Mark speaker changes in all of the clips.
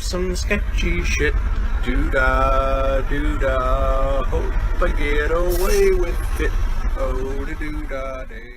Speaker 1: some sketchy shit. Doo-dah, doo-dah, hope I get away with it. Oh, doo-dah, day.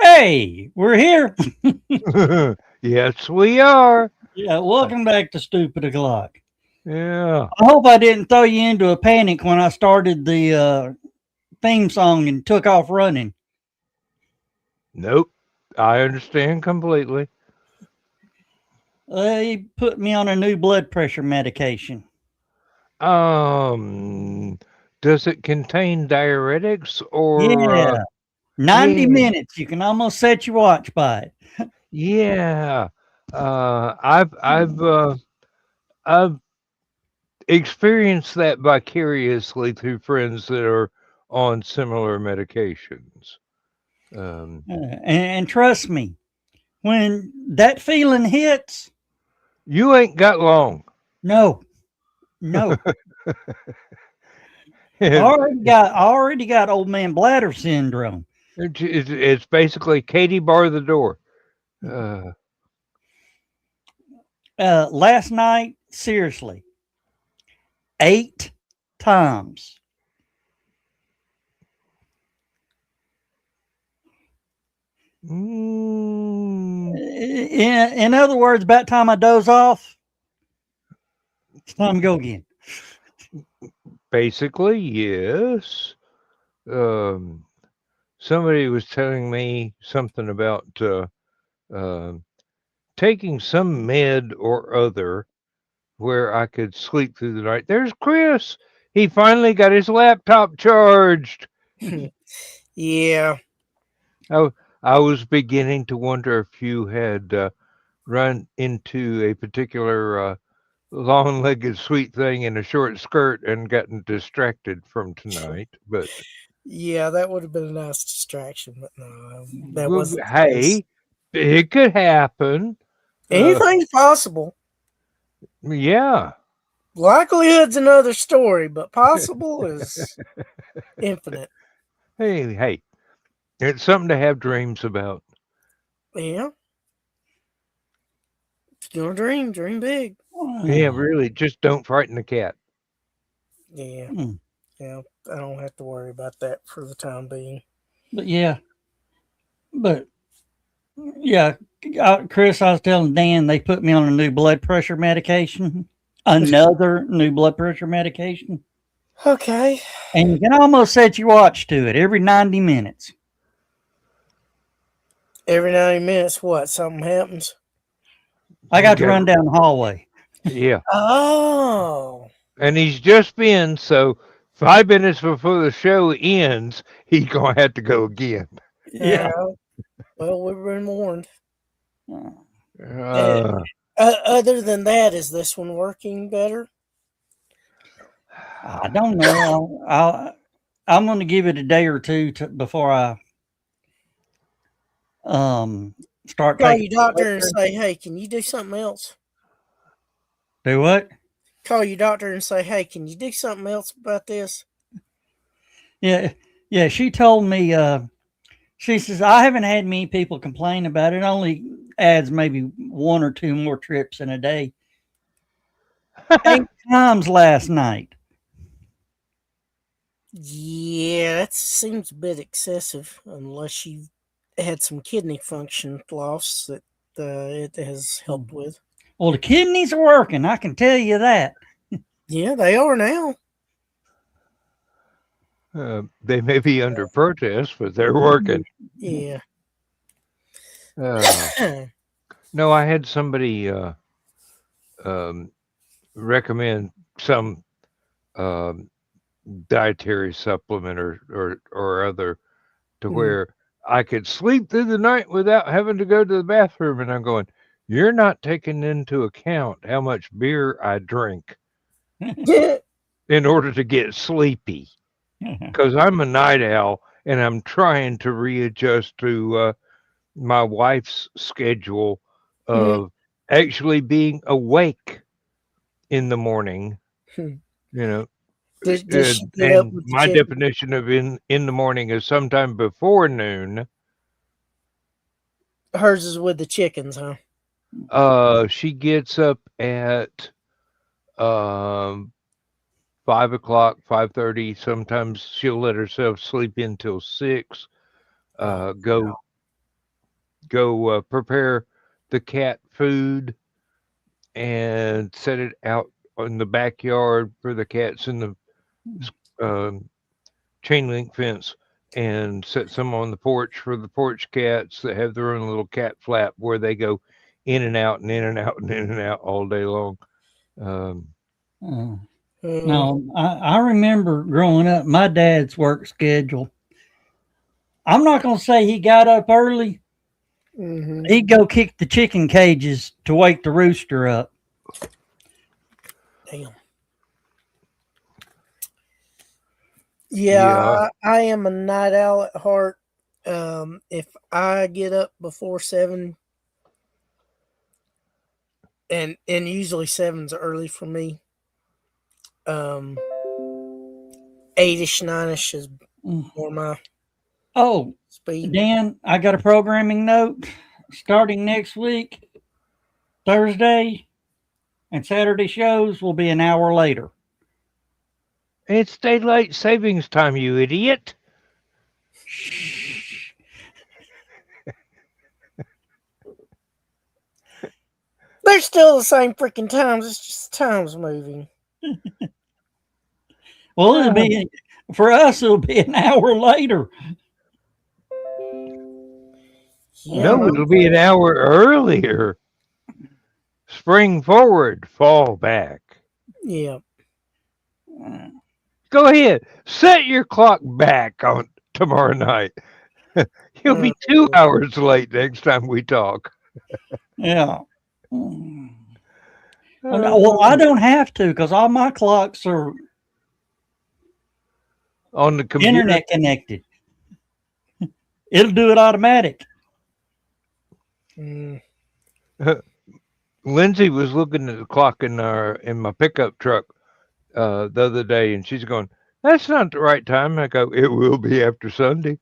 Speaker 2: Hey, we're here.
Speaker 3: Yes, we are.
Speaker 2: Yeah, welcome back to Stupid O'Clock.
Speaker 3: Yeah.
Speaker 2: I hope I didn't throw you into a panic when I started the theme song and took off running.
Speaker 3: Nope. I understand completely.
Speaker 2: They put me on a new blood pressure medication.
Speaker 3: Does it contain diuretics or?
Speaker 2: Yeah, 90
Speaker 3: yeah.
Speaker 2: minutes. You can almost set your watch by it.
Speaker 3: Yeah. I've experienced that vicariously through friends that are on similar medications.
Speaker 2: And trust me, when that feeling hits,
Speaker 3: You ain't got long.
Speaker 2: no. I already got old man bladder syndrome.
Speaker 3: It's basically Katie bar the door.
Speaker 2: Last night, seriously, 8 times. In other words, about time I doze off, it's time to go again.
Speaker 3: Basically, yes. Somebody was telling me something about taking some med or other where I could sleep through the night. There's Chris. He finally got his laptop charged.
Speaker 4: Yeah.
Speaker 3: I was beginning to wonder if you had run into a particular long-legged sweet thing in a short skirt and gotten distracted from tonight. But
Speaker 4: yeah, that would have been a nice distraction. But no, that
Speaker 3: well,
Speaker 4: wasn't.
Speaker 3: hey, it could happen.
Speaker 4: Anything's possible.
Speaker 3: Yeah.
Speaker 4: Likelihood's another story, but possible is infinite.
Speaker 3: Hey, it's something to have dreams about.
Speaker 4: Yeah. If you're gonna dream big.
Speaker 3: Yeah, really. Just don't frighten the cat.
Speaker 4: Yeah. Yeah. I don't have to worry about that for the time being.
Speaker 2: But yeah, Chris, I was telling Dan they put me on a new blood pressure medication, another new blood pressure medication.
Speaker 4: Okay.
Speaker 2: And you can almost set your watch to it every 90 minutes.
Speaker 4: Every 90 minutes, what? Something happens?
Speaker 2: I got to run down the hallway.
Speaker 3: Yeah.
Speaker 4: Oh.
Speaker 3: And he's just been, so 5 minutes before the show ends, he's going to have to go again.
Speaker 2: Yeah.
Speaker 4: Well, we've been warned.
Speaker 3: Uh,
Speaker 4: Other than that, is this one working better?
Speaker 2: I don't know. I'm going to give it a day or two before I start
Speaker 4: Call
Speaker 2: taking.
Speaker 4: your doctor and say, "Hey, can you do something else?"
Speaker 2: Do what?
Speaker 4: Call your doctor and say, "Hey, can you do something else about this?"
Speaker 2: Yeah. She told me. She says I haven't had many people complain about it. It only adds maybe 1 or 2 more trips in a day. 8 times last night.
Speaker 4: Yeah, that seems a bit excessive unless you've had some kidney function loss that it has helped with.
Speaker 2: Well, the kidneys are working. I can tell you that.
Speaker 4: Yeah, they are now.
Speaker 3: They may be under protest, but they're working.
Speaker 4: Yeah.
Speaker 3: No, I had somebody recommend some dietary supplement or other to where I could sleep through the night without having to go to the bathroom. And I'm going, you're not taking into account how much beer I drink in order to get sleepy. Because I'm a night owl and I'm trying to readjust to my wife's schedule of actually being awake in the morning, you know.
Speaker 4: Does she get up
Speaker 3: And
Speaker 4: with the
Speaker 3: my
Speaker 4: chicken?
Speaker 3: definition of in the morning is sometime before noon.
Speaker 4: Hers is with the chickens, huh?
Speaker 3: She gets up at 5 o'clock, 5:30. Sometimes she'll let herself sleep until 6. Go prepare the cat food and set it out in the backyard for the cats in the chain link fence, and set some on the porch for the porch cats that have their own little cat flap where they go in and out and in and out and in and out all day long.
Speaker 2: No, I remember growing up, my dad's work schedule. I'm not going to say he got up early. He'd go kick the chicken cages to wake the rooster up.
Speaker 4: Damn. Yeah, I am a night owl at heart. If I get up before 7, and usually 7's early for me. 8ish, 9ish is more my speed.
Speaker 2: Dan, I got a programming note starting next week. Thursday and Saturday shows will be an hour later.
Speaker 3: It's daylight savings time, you idiot.
Speaker 4: They're still the same freaking times. It's just time's moving.
Speaker 2: Well, it'll be for us. It'll be an hour later.
Speaker 4: Yeah.
Speaker 3: No, it'll be an hour earlier. Spring forward, fall back.
Speaker 4: Yeah.
Speaker 3: Go ahead, set your clock back on tomorrow night. You'll be 2 hours late next time we talk.
Speaker 2: Yeah. Well, I don't have to because all my clocks are
Speaker 3: on the computer.
Speaker 2: Internet connected. It'll do it automatic.
Speaker 3: Lindsay was looking at the clock in my pickup truck the other day, and she's going, "That's not the right time." I go, "It will be after Sunday."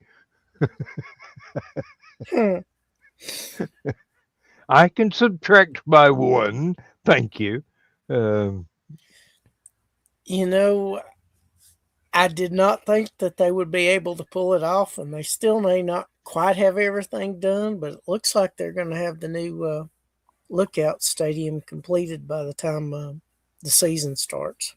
Speaker 3: I can subtract by 1. Thank you.
Speaker 4: I did not think that they would be able to pull it off, and they still may not quite have everything done, but it looks like they're going to have the new Lookout Stadium completed by the time the season starts.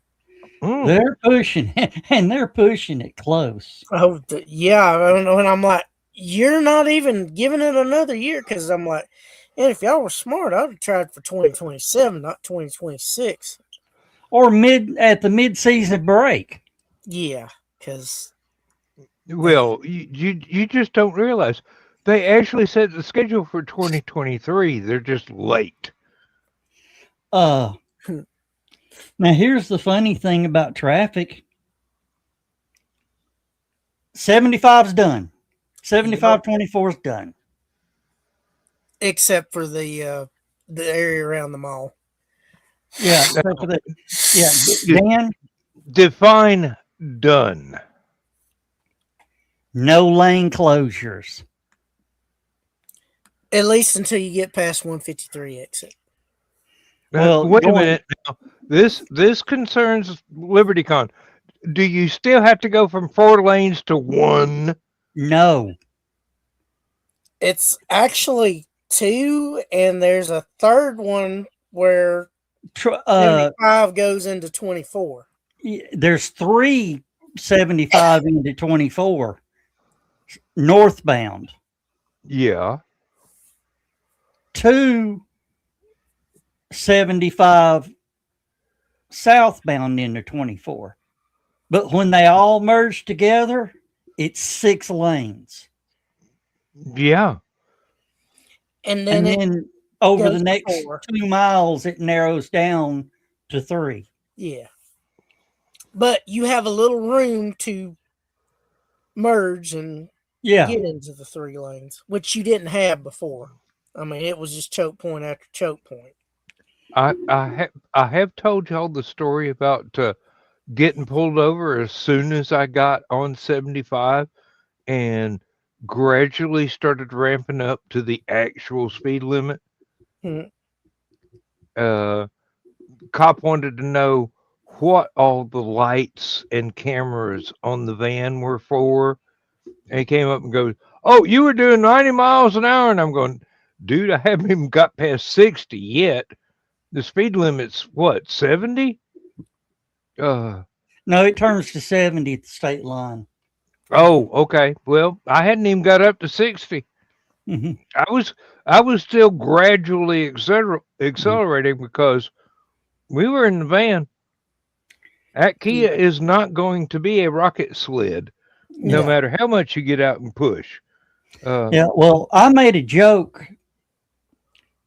Speaker 2: They're pushing it, and they're pushing it close.
Speaker 4: Oh, yeah. I don't know. And I'm like, you're not even giving it another year, because I'm like, and if y'all were smart, I would have tried for 2027, not 2026.
Speaker 2: Or at the mid-season break.
Speaker 4: Yeah, because...
Speaker 3: Well, you just don't realize. They actually set the schedule for 2023. They're just late.
Speaker 2: Now, here's the funny thing about traffic. 75's done. 75-24 is done.
Speaker 4: Except for the area around the mall.
Speaker 2: Yeah. Dan?
Speaker 3: Define done.
Speaker 2: No lane closures.
Speaker 4: At least until you get past 153 exit.
Speaker 3: Well, wait a minute. Now, this concerns LibertyCon. do you still have to go from 4 lanes to 1?
Speaker 2: No.
Speaker 4: It's actually 2, and there's a third one where 75 goes into 24.
Speaker 2: There's 3 75 into 24 northbound.
Speaker 3: Yeah.
Speaker 2: 2 75 southbound into 24. But when they all merge together, it's 6 lanes.
Speaker 3: Yeah.
Speaker 4: And then
Speaker 2: over
Speaker 4: goes
Speaker 2: the
Speaker 4: to
Speaker 2: next
Speaker 4: 4.
Speaker 2: 2 miles, it narrows down to 3.
Speaker 4: Yeah. But you have a little room to merge and
Speaker 2: Yeah.
Speaker 4: get into the 3 lanes, which you didn't have before. I mean, it was just choke point after choke point.
Speaker 3: I have told y'all the story about getting pulled over as soon as I got on 75 and gradually started ramping up to the actual speed limit. Cop wanted to know what all the lights and cameras on the van were for. And he came up and goes, "Oh, you were doing 90 miles an hour." And I'm going, "Dude, I haven't even got past 60 yet. The speed limit's what, 70?"
Speaker 2: No, it turns to 70 at the state line.
Speaker 3: Oh, okay. Well, I hadn't even got up to 60.
Speaker 2: Mhm.
Speaker 3: I was still gradually accelerating because we were in the van. That Kia is not going to be a rocket sled, no matter how much you get out and push.
Speaker 2: Yeah, well, I made a joke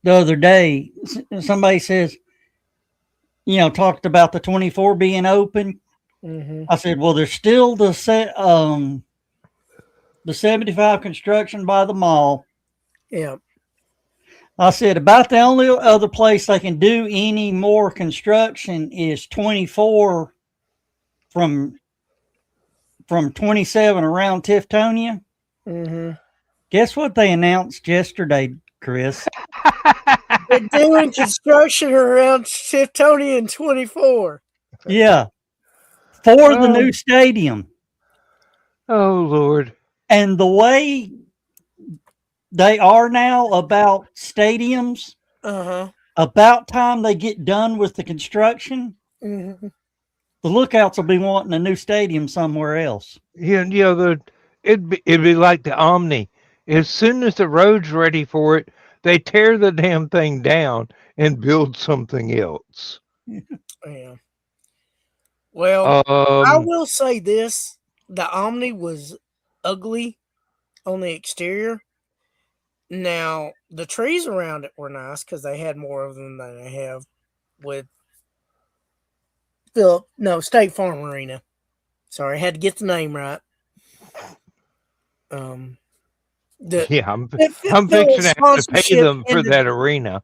Speaker 2: the other day. Somebody says, talked about the 24 being open. I said, well, there's still the 75 construction by the mall.
Speaker 4: Yeah.
Speaker 2: I said, about the only other place they can do any more construction is 24 from 27 around Tiftonia. Guess what they announced yesterday, Chris?
Speaker 4: They're doing construction around Tiftonia and 24.
Speaker 2: Yeah. For the new stadium.
Speaker 3: Oh, Lord.
Speaker 2: And the way they are now about stadiums, about time they get done with the construction, the Lookouts will be wanting a new stadium somewhere else.
Speaker 3: Yeah, it'd be like the Omni. As soon as the road's ready for it, they tear the damn thing down and build something else.
Speaker 4: Yeah. Well, I will say this. The Omni was ugly on the exterior. Now, the trees around it were nice because they had more of them than they have with State Farm Arena. Sorry, I had to get the name right.
Speaker 3: I'm fixing to have to pay them for that arena.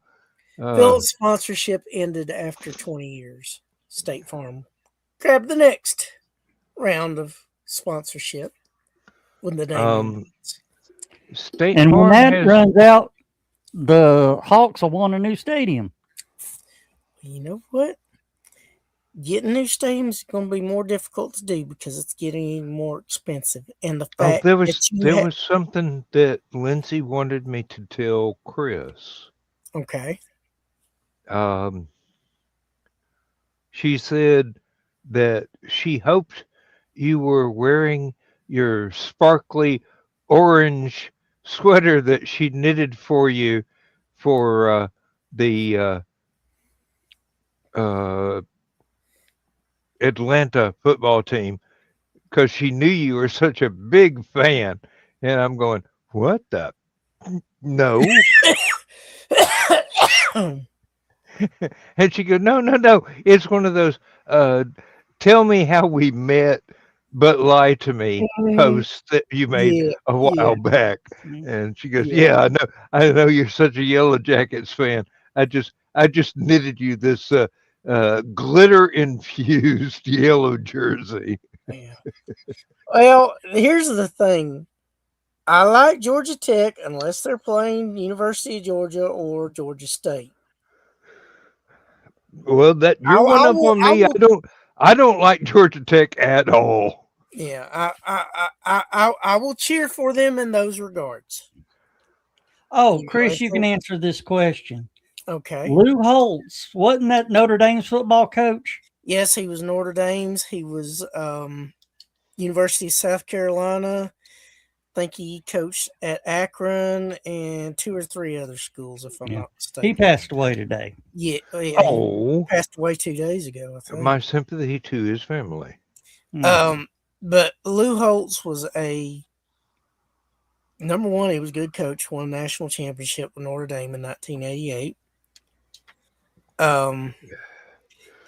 Speaker 4: Phil's sponsorship ended after 20 years. State Farm grabbed the next round of sponsorship with the name.
Speaker 3: State
Speaker 2: and
Speaker 3: Farm
Speaker 2: when that runs out, the Hawks will want a new stadium.
Speaker 4: You know what? Getting new stadiums is going to be more difficult to do because it's getting more expensive. And the fact
Speaker 3: there was something that Lindsay wanted me to tell Chris.
Speaker 4: Okay.
Speaker 3: She said that she hoped you were wearing your sparkly orange sweater that she knitted for you for the Atlanta football team because she knew you were such a big fan. And I'm going, what the? No. And she goes, no. It's one of those tell me how we met, but lie to me posts that you made a while back. And she goes, yeah, I know you're such a Yellow Jackets fan. I just knitted you this glitter infused yellow jersey.
Speaker 4: Yeah. Well, here's the thing. I like Georgia Tech unless they're playing University of Georgia or Georgia State.
Speaker 3: Well, that you're one up on me. I don't like Georgia Tech at all.
Speaker 4: Yeah, I will cheer for them in those regards.
Speaker 2: Oh,
Speaker 4: You know,
Speaker 2: Chris, you can answer this question.
Speaker 4: Okay.
Speaker 2: Lou Holtz, wasn't that Notre Dame's football coach?
Speaker 4: Yes, he was Notre Dame's. He was University of South Carolina. I think he coached at Akron and 2 or 3 other schools, if I'm
Speaker 2: Yeah.
Speaker 4: not mistaken.
Speaker 2: He passed away today.
Speaker 4: Yeah, he
Speaker 3: Oh,
Speaker 4: passed away 2 days ago, I think.
Speaker 3: my sympathy to his family.
Speaker 4: But Lou Holtz was number one. He was a good coach. Won a national championship with Notre Dame in 1988.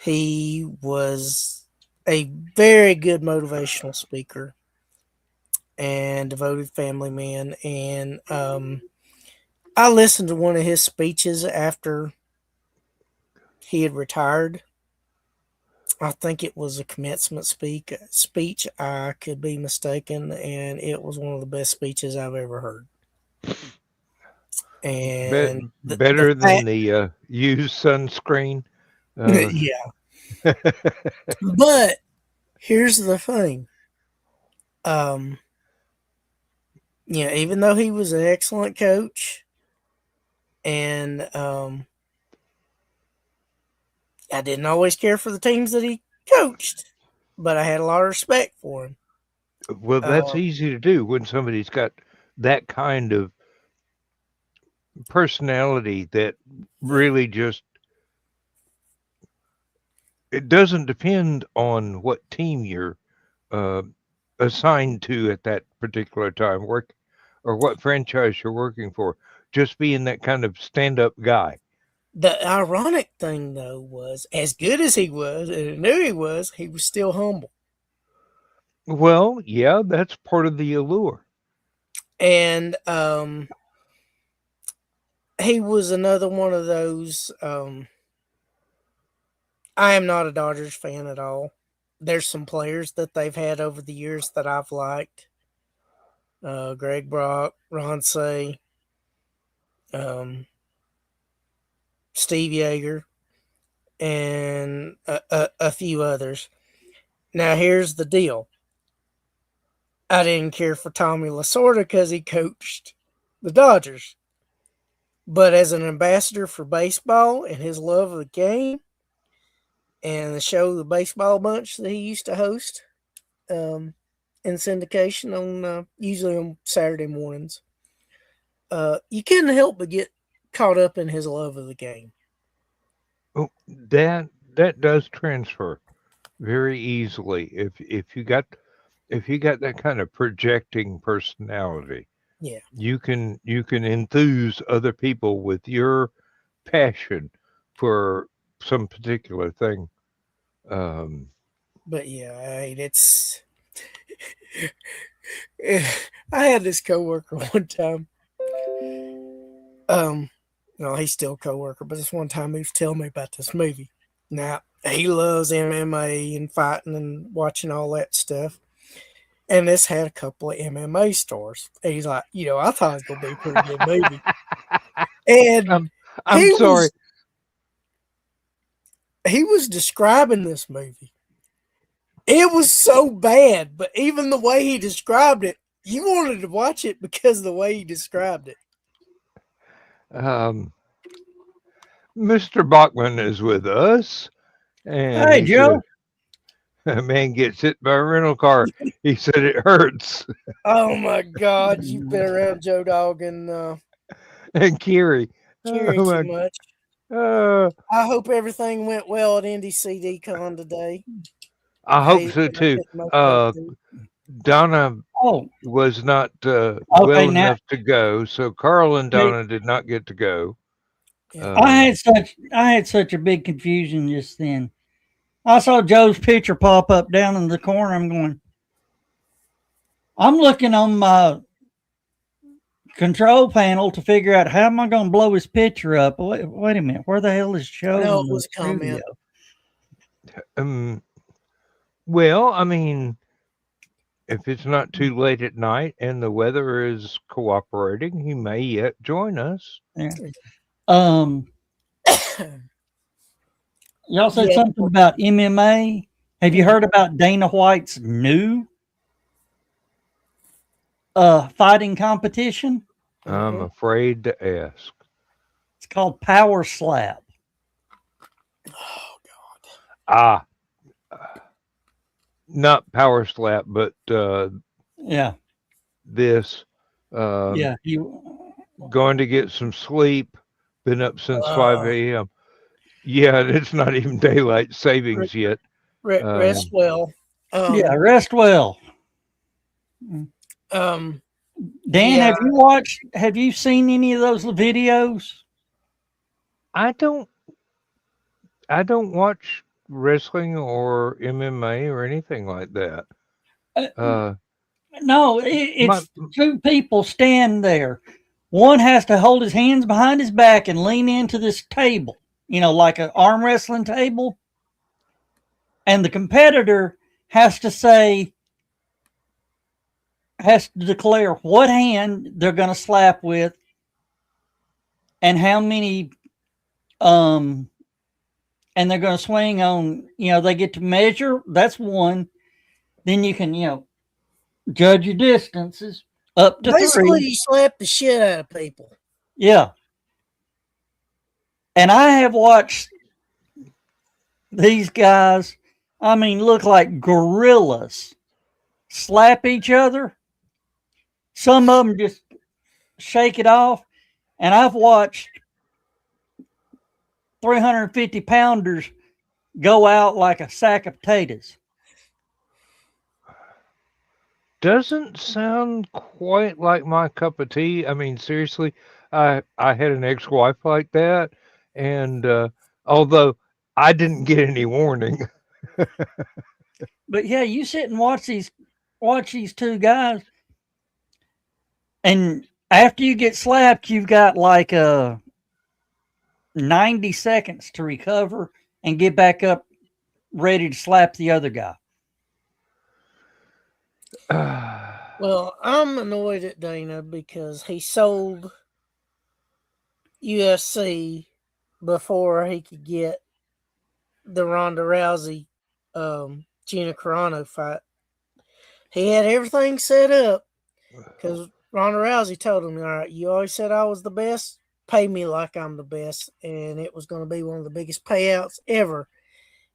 Speaker 4: He was a very good motivational speaker and devoted family man. And I listened to one of his speeches after he had retired. I think it was a commencement speech. I could be mistaken, and it was one of the best speeches I've ever heard. And
Speaker 3: better than the used sunscreen.
Speaker 4: Yeah. But here's the thing. Even though he was an excellent coach, and I didn't always care for the teams that he coached, but I had a lot of respect for him.
Speaker 3: Well, that's easy to do when somebody's got that kind of personality that really just, it doesn't depend on what team you're assigned to at that particular time, or what franchise you're working for. Just being that kind of stand-up guy.
Speaker 4: The ironic thing, though, was as good as he was, and I knew he was still humble.
Speaker 3: Well, yeah, that's part of the allure.
Speaker 4: And he was another one of those. I am not a Dodgers fan at all. There's some players that they've had over the years that I've liked. Greg Brock, Ron Say, Steve Yeager, and a few others. Now, here's the deal. I didn't care for Tommy Lasorda because he coached the Dodgers. But as an ambassador for baseball and his love of the game and the show, The Baseball Bunch, that he used to host in syndication on usually on Saturday mornings, you couldn't help but get caught up in his love of the game.
Speaker 3: Oh, that does transfer very easily if you got that kind of projecting personality.
Speaker 4: Yeah,
Speaker 3: you can enthuse other people with your passion for some particular thing.
Speaker 4: But yeah, it's. I had this coworker one time. No, he's still a coworker, but this one time he was telling me about this movie. Now, he loves MMA and fighting and watching all that stuff. And this had a couple of MMA stars. And he's like, I thought it was going to be a pretty good movie. And
Speaker 3: I'm sorry.
Speaker 4: He was describing this movie. It was so bad, but even the way he described it, you wanted to watch it because of the way he described it.
Speaker 3: Mr. Bachman is with us. And
Speaker 2: hey, Joe.
Speaker 3: A man gets hit by a rental car. He said it hurts.
Speaker 4: Oh, my God. You've been around Joe Dog and
Speaker 3: Kiri.
Speaker 4: Too much. I hope everything went well at NDCD Con today.
Speaker 3: I hope so, too. Donna was not enough to go, so Carl and Donna did not get to go.
Speaker 4: Yeah.
Speaker 2: I had such a big confusion just then. I saw Joe's picture pop up down in the corner. I'm looking on my control panel to figure out how am I going to blow his picture up. Wait a minute, where the hell is Joe?
Speaker 4: No, it was comment.
Speaker 3: Well, I mean, if it's not too late at night and the weather is cooperating, he may yet join us.
Speaker 2: Yeah. Y'all said something about MMA. Have you heard about Dana White's new fighting competition?
Speaker 3: I'm afraid to ask.
Speaker 2: It's called Power Slap.
Speaker 4: Oh God.
Speaker 3: Not Power Slap, but
Speaker 2: Yeah,
Speaker 3: this.
Speaker 2: yeah.
Speaker 3: Going to get some sleep. Been up since 5
Speaker 4: Oh.
Speaker 3: a.m. Yeah, it's not even daylight savings yet.
Speaker 4: Rest well.
Speaker 2: Yeah, rest well.
Speaker 4: Um.
Speaker 2: Dan,
Speaker 4: Yeah.
Speaker 2: have you seen any of those videos?
Speaker 3: I don't watch wrestling or MMA or anything like that.
Speaker 2: No, it's two people stand there. One has to hold his hands behind his back and lean into this table, like an arm wrestling table. And the competitor has to declare what hand they're going to slap with and how many, and they're going to swing on, they get to measure. That's one. Then you can, judge your distances up to
Speaker 4: Basically,
Speaker 2: 3.
Speaker 4: you slap the shit out of people.
Speaker 2: Yeah. And I have watched these guys, look like gorillas slap each other. Some of them just shake it off. And I've watched 350 pounders go out like a sack of potatoes.
Speaker 3: Doesn't sound quite like my cup of tea. I mean, seriously, I had an ex-wife like that, and although I didn't get any warning.
Speaker 2: But yeah, you sit and watch these two guys, and after you get slapped, you've got like 90 seconds to recover and get back up ready to slap the other guy.
Speaker 4: Well, I'm annoyed at Dana because he sold UFC before he could get the Ronda Rousey Gina Carano fight. He had everything set up because Ronda Rousey told him, all right, you always said I was the best, pay me like I'm the best, and it was going to be one of the biggest payouts ever,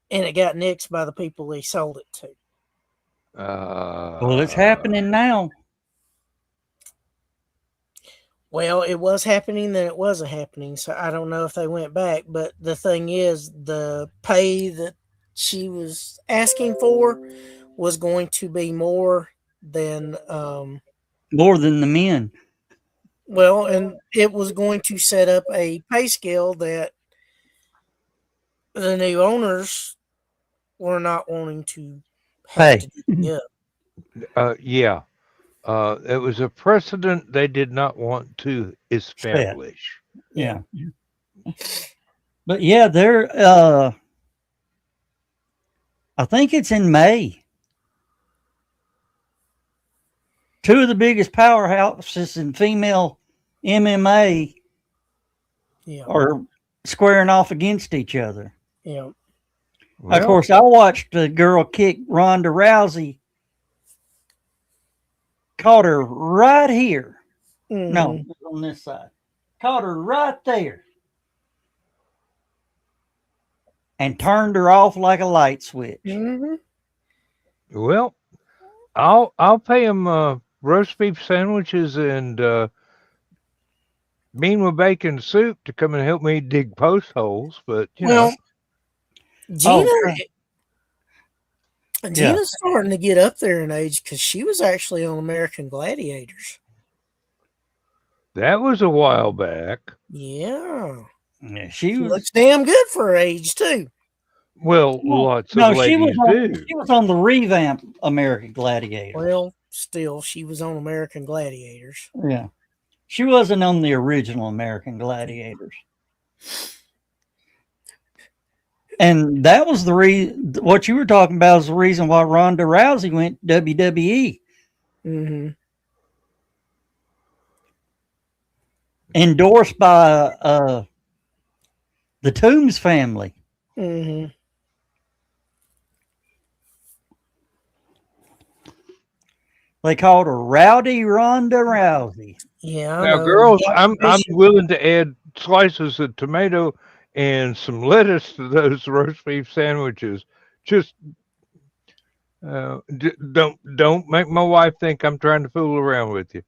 Speaker 4: and it got nixed by the people he sold it to.
Speaker 2: Well, it's happening now.
Speaker 4: Well, it was happening, then it wasn't happening. So I don't know if they went back. But the thing is, the pay that she was asking for was going to be more than
Speaker 2: the men.
Speaker 4: Well, and it was going to set up a pay scale that the new owners were not wanting to have to do.
Speaker 3: Yeah. It was a precedent they did not want to establish.
Speaker 2: Yeah. But yeah, they're I think it's in May. 2 of the biggest powerhouses in female MMA are squaring off against each other.
Speaker 4: Yeah.
Speaker 2: Well, of course, I watched a girl kick Ronda Rousey. Caught her right here. Mm-hmm. No, on this side. Caught her right there. And turned her off like a light switch.
Speaker 4: Mm-hmm.
Speaker 3: Well, I'll pay them roast beef sandwiches and bean with bacon soup to come and help me dig post holes. But you know,
Speaker 4: Gina's starting to get up there in age because she was actually on American Gladiators.
Speaker 3: That was a while back.
Speaker 4: Yeah.
Speaker 2: She
Speaker 4: looks damn good for her age too.
Speaker 3: Well, lots of ladies do.
Speaker 2: She was on the revamp American Gladiators.
Speaker 4: Well, still, she was on American Gladiators.
Speaker 2: Yeah. She wasn't on the original American Gladiators. And that was what you were talking about is the reason why Ronda Rousey went WWE.
Speaker 4: Mm-hmm.
Speaker 2: Endorsed by the Toombs family.
Speaker 4: Mm-hmm.
Speaker 2: They called her Rowdy Ronda Rousey.
Speaker 4: Yeah, I
Speaker 3: Now,
Speaker 4: know.
Speaker 3: girls,
Speaker 4: Jack
Speaker 3: I'm
Speaker 4: Bishop-
Speaker 3: willing to add slices of tomato and some lettuce to those roast beef sandwiches. Just don't make my wife think I'm trying to fool around with you.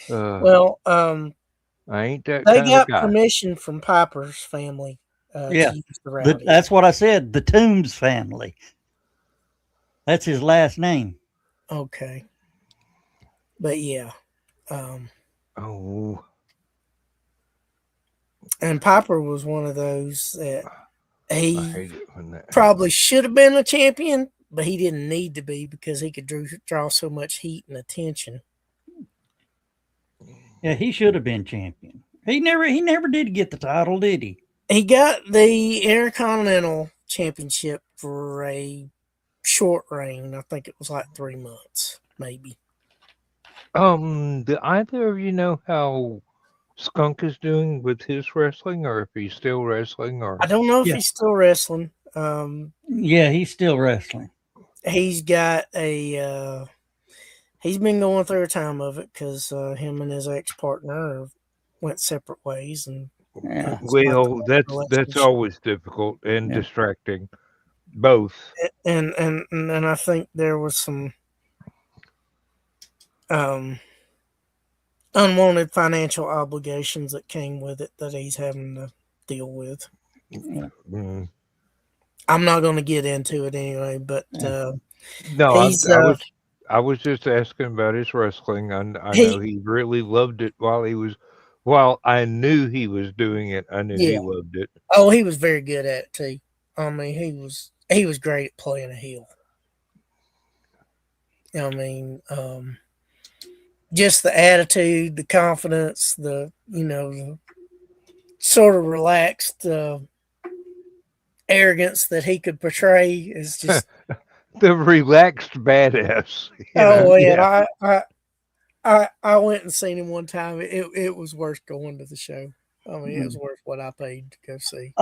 Speaker 4: well,
Speaker 3: I ain't that
Speaker 4: they
Speaker 3: kind of
Speaker 4: got
Speaker 3: guy.
Speaker 4: permission from Piper's family
Speaker 2: Yeah.
Speaker 4: to use the Rowdy.
Speaker 2: That's what I said. The Toombs family. That's his last name.
Speaker 4: Okay. But yeah.
Speaker 3: Oh,
Speaker 4: And Piper was one of those that
Speaker 3: I
Speaker 4: he
Speaker 3: hate it when that
Speaker 4: probably should have been a champion, but he didn't need to be because he could draw so much heat and attention.
Speaker 2: Yeah, he should have been champion. He never did get the title, did he?
Speaker 4: He got the Intercontinental Championship for a short reign. I think it was like 3 months, maybe.
Speaker 3: Do either of you know how Skunk is doing with his wrestling, or if he's still wrestling, or
Speaker 4: I don't know if
Speaker 2: Yeah.
Speaker 4: he's still wrestling.
Speaker 2: Yeah, he's still wrestling.
Speaker 4: He's got a. He's been going through a time of it because him and his ex partner went separate ways, and
Speaker 2: Yeah.
Speaker 3: well, that's
Speaker 4: relationship.
Speaker 3: always difficult and
Speaker 2: Yeah.
Speaker 3: distracting. Both.
Speaker 4: and I think there was some unwanted financial obligations that came with it that he's having to deal with.
Speaker 3: Mm.
Speaker 4: I'm not going to get into it anyway, but
Speaker 3: No,
Speaker 4: he's
Speaker 3: I was just asking about his wrestling. I know
Speaker 4: He-
Speaker 3: he really loved it while I knew he was doing it. I knew he
Speaker 4: Yeah.
Speaker 3: loved it.
Speaker 4: oh, he was very good at it too. I mean, he was great at playing a heel. I mean, just the attitude, the confidence, the sort of relaxed arrogance that he could portray is just.
Speaker 3: The relaxed badass. you
Speaker 4: Oh
Speaker 3: know?
Speaker 4: yeah, I went and seen him one time. It was worth going to the show. I mean, it was worth what I paid to go see.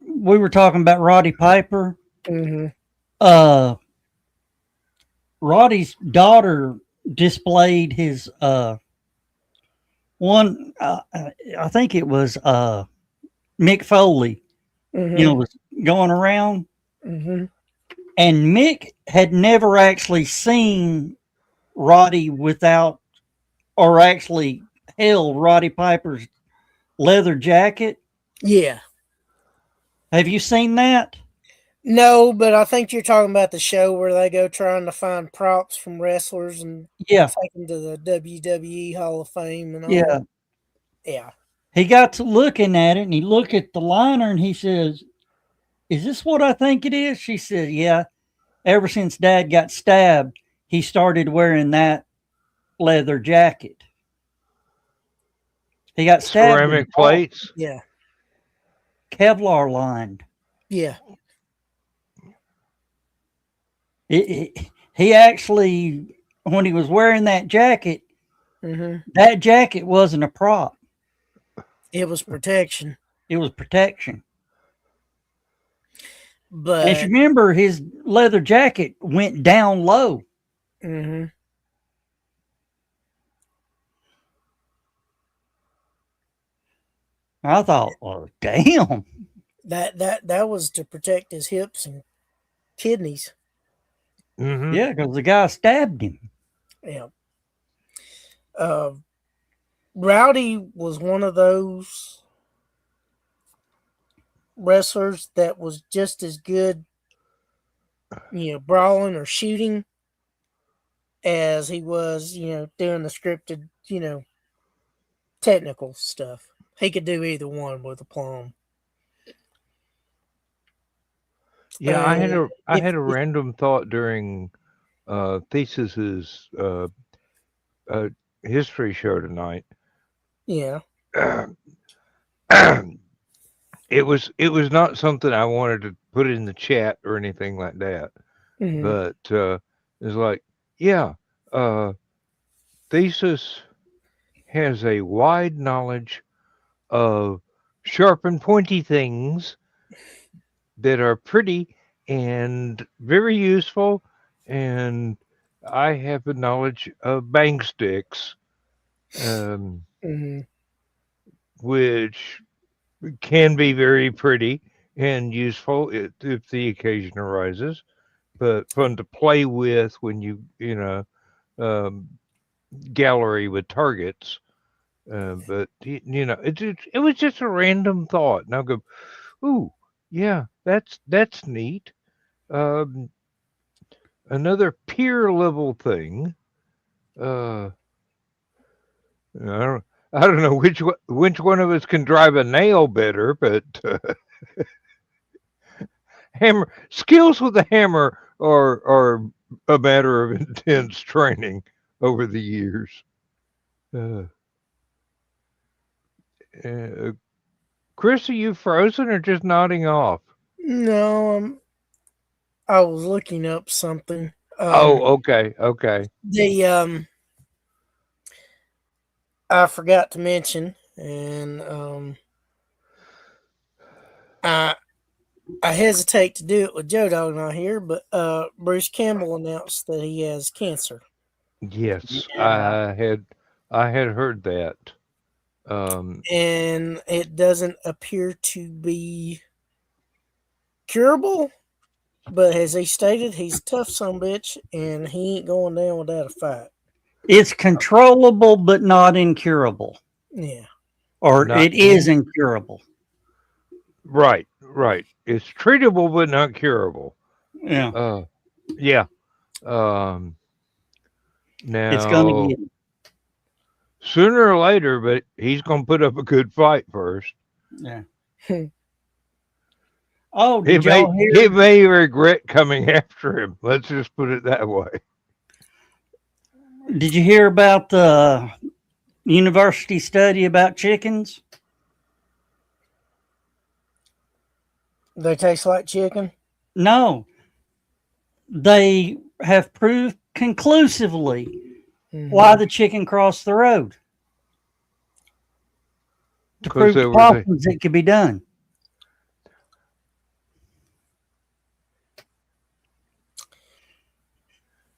Speaker 2: We were talking about Roddy Piper.
Speaker 4: Mhm.
Speaker 2: Roddy's daughter displayed his one. I think it was Mick Foley.
Speaker 4: Mhm.
Speaker 2: Was going around,
Speaker 4: Mhm.
Speaker 2: and Mick had never actually seen Roddy without, or actually held Roddy Piper's leather jacket.
Speaker 4: Yeah.
Speaker 2: Have you seen that?
Speaker 4: No, but I think you're talking about the show where they go trying to find props from wrestlers and
Speaker 2: Yeah,
Speaker 4: take them to the WWE Hall of Fame and all.
Speaker 2: yeah.
Speaker 4: Yeah.
Speaker 2: He got to looking at it, and he looked at the liner, and he says, "Is this what I think it is?" She said, "Yeah. Ever since Dad got stabbed, he started wearing that leather jacket. He got stabbed in
Speaker 3: Ceramic
Speaker 2: the ball,
Speaker 3: plates.
Speaker 4: Yeah.
Speaker 2: Kevlar lined.
Speaker 4: Yeah.
Speaker 2: He actually, when he was wearing that jacket,
Speaker 4: Mhm.
Speaker 2: that jacket wasn't a prop.
Speaker 4: It was protection,
Speaker 2: It was protection.
Speaker 4: but
Speaker 2: And if you remember, his leather jacket went down low.
Speaker 4: mhm.
Speaker 2: I thought, well, damn.
Speaker 4: That was to protect his hips and kidneys.
Speaker 3: Mhm.
Speaker 2: Yeah, because the guy stabbed him.
Speaker 4: Yeah. Rowdy was one of those wrestlers that was just as good, brawling or shooting as he was, doing the scripted, technical stuff. He could do either one with aplomb.
Speaker 3: Yeah, I had a
Speaker 4: if-
Speaker 3: random thought during Thesis's history show tonight.
Speaker 4: Yeah.
Speaker 3: It was not something I wanted to put in the chat or anything like that,
Speaker 4: Mhm.
Speaker 3: but it's like, yeah, Thesis has a wide knowledge of sharp and pointy things that are pretty and very useful and I have a knowledge of bang sticks, um,
Speaker 4: Hmm.
Speaker 3: which can be very pretty and useful if the occasion arises, but fun to play with when um, gallery with targets. But it was just a random thought, and I'll go, "Ooh, yeah, that's neat." Um, Another peer level thing. Uh, I don't I don't know which one of us can drive a nail better, but hammer skills with a hammer are a matter of intense training over the years. Uh, uh, Chris, are you frozen or just nodding off?
Speaker 4: No, I was looking up something.
Speaker 3: Oh, okay.
Speaker 4: The I forgot to mention, and I I hesitate to do it with Joe Dog not here, but Bruce Campbell announced that he has cancer,
Speaker 3: Yes,
Speaker 2: Yeah.
Speaker 3: I had heard that. Um,
Speaker 4: and it doesn't appear to be curable. But as he stated, he's a tough son of a bitch, and he ain't going down without a fight.
Speaker 2: It's controllable, but not incurable,
Speaker 4: Yeah.
Speaker 2: or
Speaker 3: Not
Speaker 2: it is incurable.
Speaker 3: right. It's treatable but not curable.
Speaker 2: Yeah,
Speaker 3: Uh, yeah. Um,
Speaker 2: it's going to
Speaker 3: Now
Speaker 2: get.
Speaker 3: sooner or later, but he's going to put up a good fight first.
Speaker 2: Yeah. Oh,
Speaker 3: He
Speaker 2: did y'all
Speaker 3: he
Speaker 2: hear?
Speaker 3: may regret coming after him. Let's just put it that way.
Speaker 2: Did you hear about the university study about chickens?
Speaker 4: They taste like chicken.
Speaker 2: No, they have proved conclusively why the chicken crossed the road to
Speaker 3: Because
Speaker 2: prove to
Speaker 3: there was a
Speaker 2: Paulsons it could be done.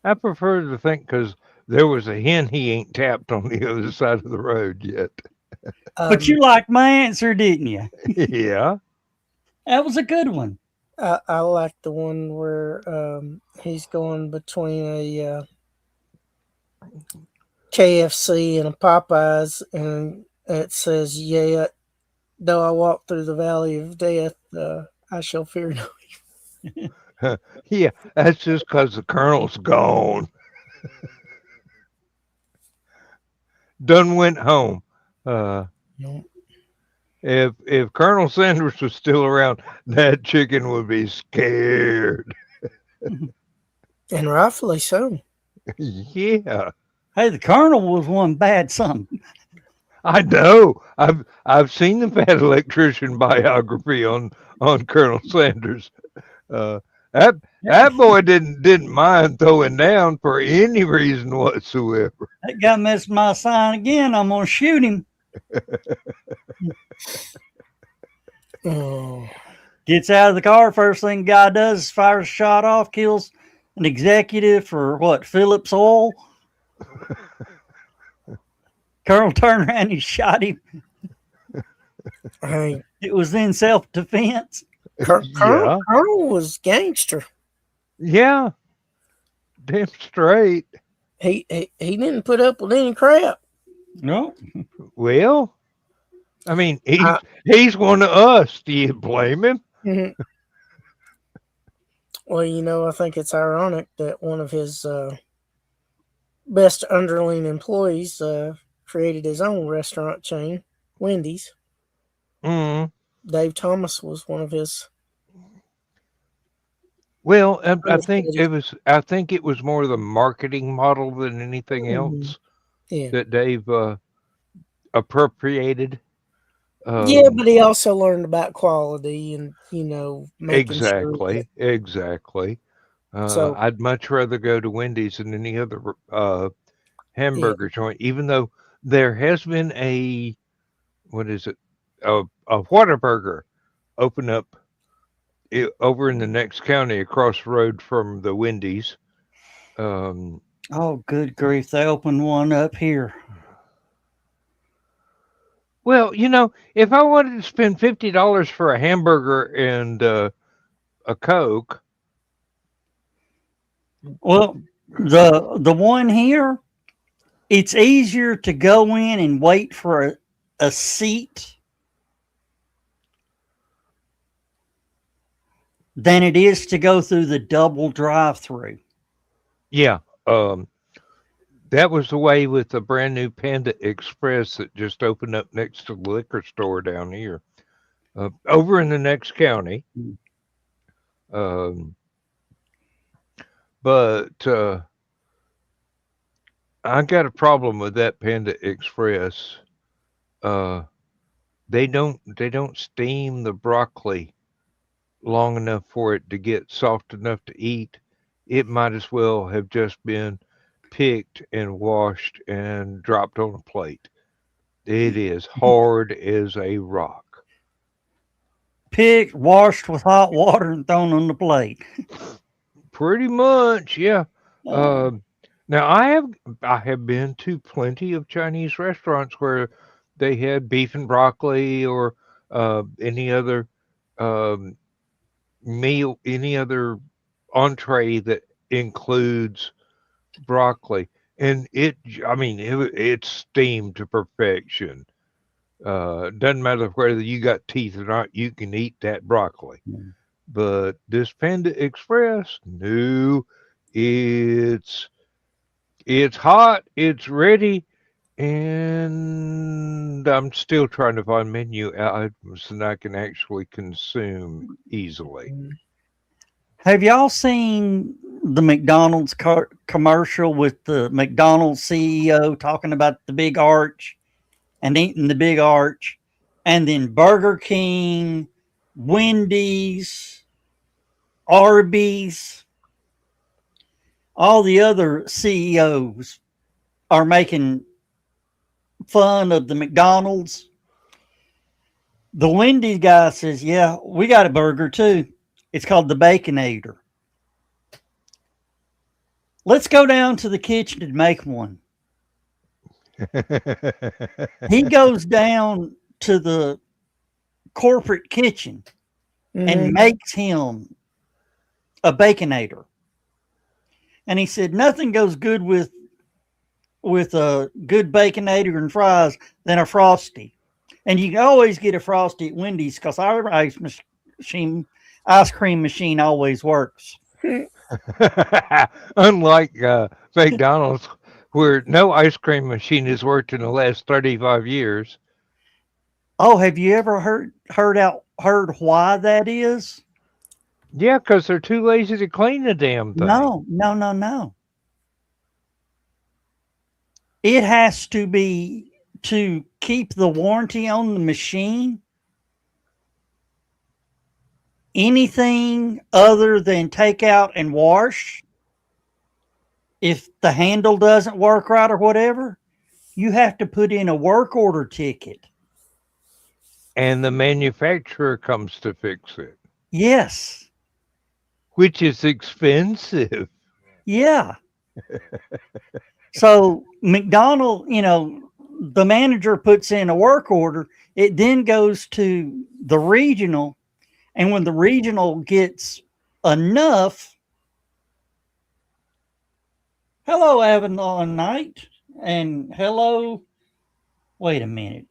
Speaker 3: I prefer to think because there was a hen he ain't tapped on the other side of the road yet.
Speaker 2: But you liked my answer, didn't you?
Speaker 3: Yeah.
Speaker 2: That was a good one.
Speaker 4: I like the one where he's going between a KFC and a Popeyes, and it says, "Yeah, though I walk through the valley of death, I shall fear no."
Speaker 3: Yeah, that's just because the colonel's gone. Done went home. Uh,
Speaker 4: No.
Speaker 3: if Colonel Sanders was still around, that chicken would be scared.
Speaker 4: And rightfully so.
Speaker 3: Yeah,
Speaker 2: Hey, the colonel was one bad son.
Speaker 3: I know. I've seen the bad electrician biography on Colonel Sanders. Uh, that that boy didn't mind throwing down for any reason whatsoever.
Speaker 2: That guy messed my sign again. I'm gonna shoot him.
Speaker 4: Oh,
Speaker 2: Gets out of the car. First thing guy does is fires a shot off, kills an executive for what? Phillips Oil. Colonel turned around and shot him.
Speaker 4: hey,
Speaker 2: It was in self defense.
Speaker 3: Yeah,
Speaker 4: Colonel was gangster.
Speaker 3: yeah, damn straight.
Speaker 4: He didn't put up with any crap.
Speaker 2: No,
Speaker 3: Well, I mean,
Speaker 4: I,
Speaker 3: he's one of us. Do you blame him?
Speaker 4: mhm. Well, I think it's ironic that one of his best underling employees created his own restaurant chain, Wendy's.
Speaker 3: Mm.
Speaker 4: Dave Thomas was one of his.
Speaker 3: Well,
Speaker 4: understudies.
Speaker 3: I think it was more the marketing model than anything
Speaker 4: Mhm.
Speaker 3: else
Speaker 4: Yeah.
Speaker 3: that Dave appropriated.
Speaker 4: Yeah, but he also learned about quality and, making sure that.
Speaker 3: Exactly.
Speaker 4: So,
Speaker 3: I'd much rather go to Wendy's than any other
Speaker 4: yeah.
Speaker 3: hamburger joint, even though there has been what is it, a Whataburger open up over in the next county across the road from the Wendy's.
Speaker 2: Oh, good grief. They opened one up here.
Speaker 3: Well, if I wanted to spend $50 for a hamburger and a Coke.
Speaker 2: Well, the one here, it's easier to go in and wait for a seat than it is to go through the double drive-through.
Speaker 3: Yeah. That was the way with the brand new Panda Express that just opened up next to the liquor store down here, over in the next county. But I got a problem with that Panda Express. They don't steam the broccoli long enough for it to get soft enough to eat. It might as well have just been picked and washed and dropped on a plate. It is hard as a rock.
Speaker 2: Picked, washed with hot water, and thrown on the plate.
Speaker 3: Pretty much, yeah. Now I have been to plenty of Chinese restaurants where they had beef and broccoli or any other meal, any other entree that includes broccoli, and it's steamed to perfection. Doesn't matter whether you got teeth or not, you can eat that broccoli. But this Panda Express, no, it's hot, it's ready, and I'm still trying to find menu items that I can actually consume easily.
Speaker 2: Have y'all seen the McDonald's commercial with the McDonald's CEO talking about the big arch and eating the big arch, and then Burger King, Wendy's, Arby's, all the other CEOs are making fun of the McDonald's? The Wendy's guy says, yeah, we got a burger too. It's called the Baconator. Let's go down to the kitchen and make one. He goes down to the corporate kitchen and makes him a Baconator. And he said nothing goes good with a good Baconator and fries than a Frosty. And you can always get a Frosty at Wendy's because our ice cream machine always works.
Speaker 3: Unlike McDonald's, where no ice cream machine has worked in the last 35 years.
Speaker 2: Oh, have you ever heard why that is?
Speaker 3: Yeah, because they're too lazy to clean the damn thing.
Speaker 2: No. It has to be to keep the warranty on the machine. Anything other than take out and wash, if the handle doesn't work right or whatever, you have to put in a work order ticket.
Speaker 3: And the manufacturer comes to fix it.
Speaker 2: Yes.
Speaker 3: Which is expensive.
Speaker 2: Yeah. So McDonald, the manager puts in a work order. It then goes to the regional. And when the regional gets enough, hello, Avalon Knight. And hello, wait a minute.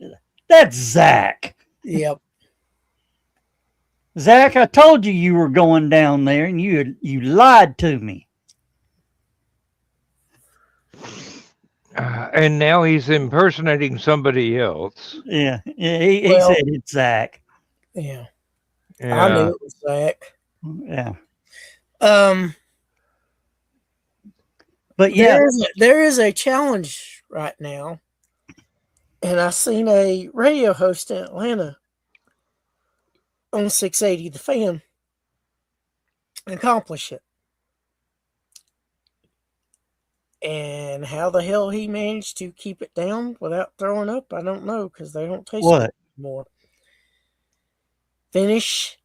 Speaker 2: That's Zach.
Speaker 4: Yep.
Speaker 2: Zach, I told you were going down there, and you lied to me.
Speaker 3: And now he's impersonating somebody else.
Speaker 2: Yeah, he said it's Zach.
Speaker 4: Yeah. I knew it was Zach.
Speaker 2: Yeah.
Speaker 4: But yeah, there is a challenge right now, and I seen a radio host in Atlanta on 680 The Fan accomplish it. And how the hell he managed to keep it down without throwing up, I don't know, because they don't taste it anymore. Finish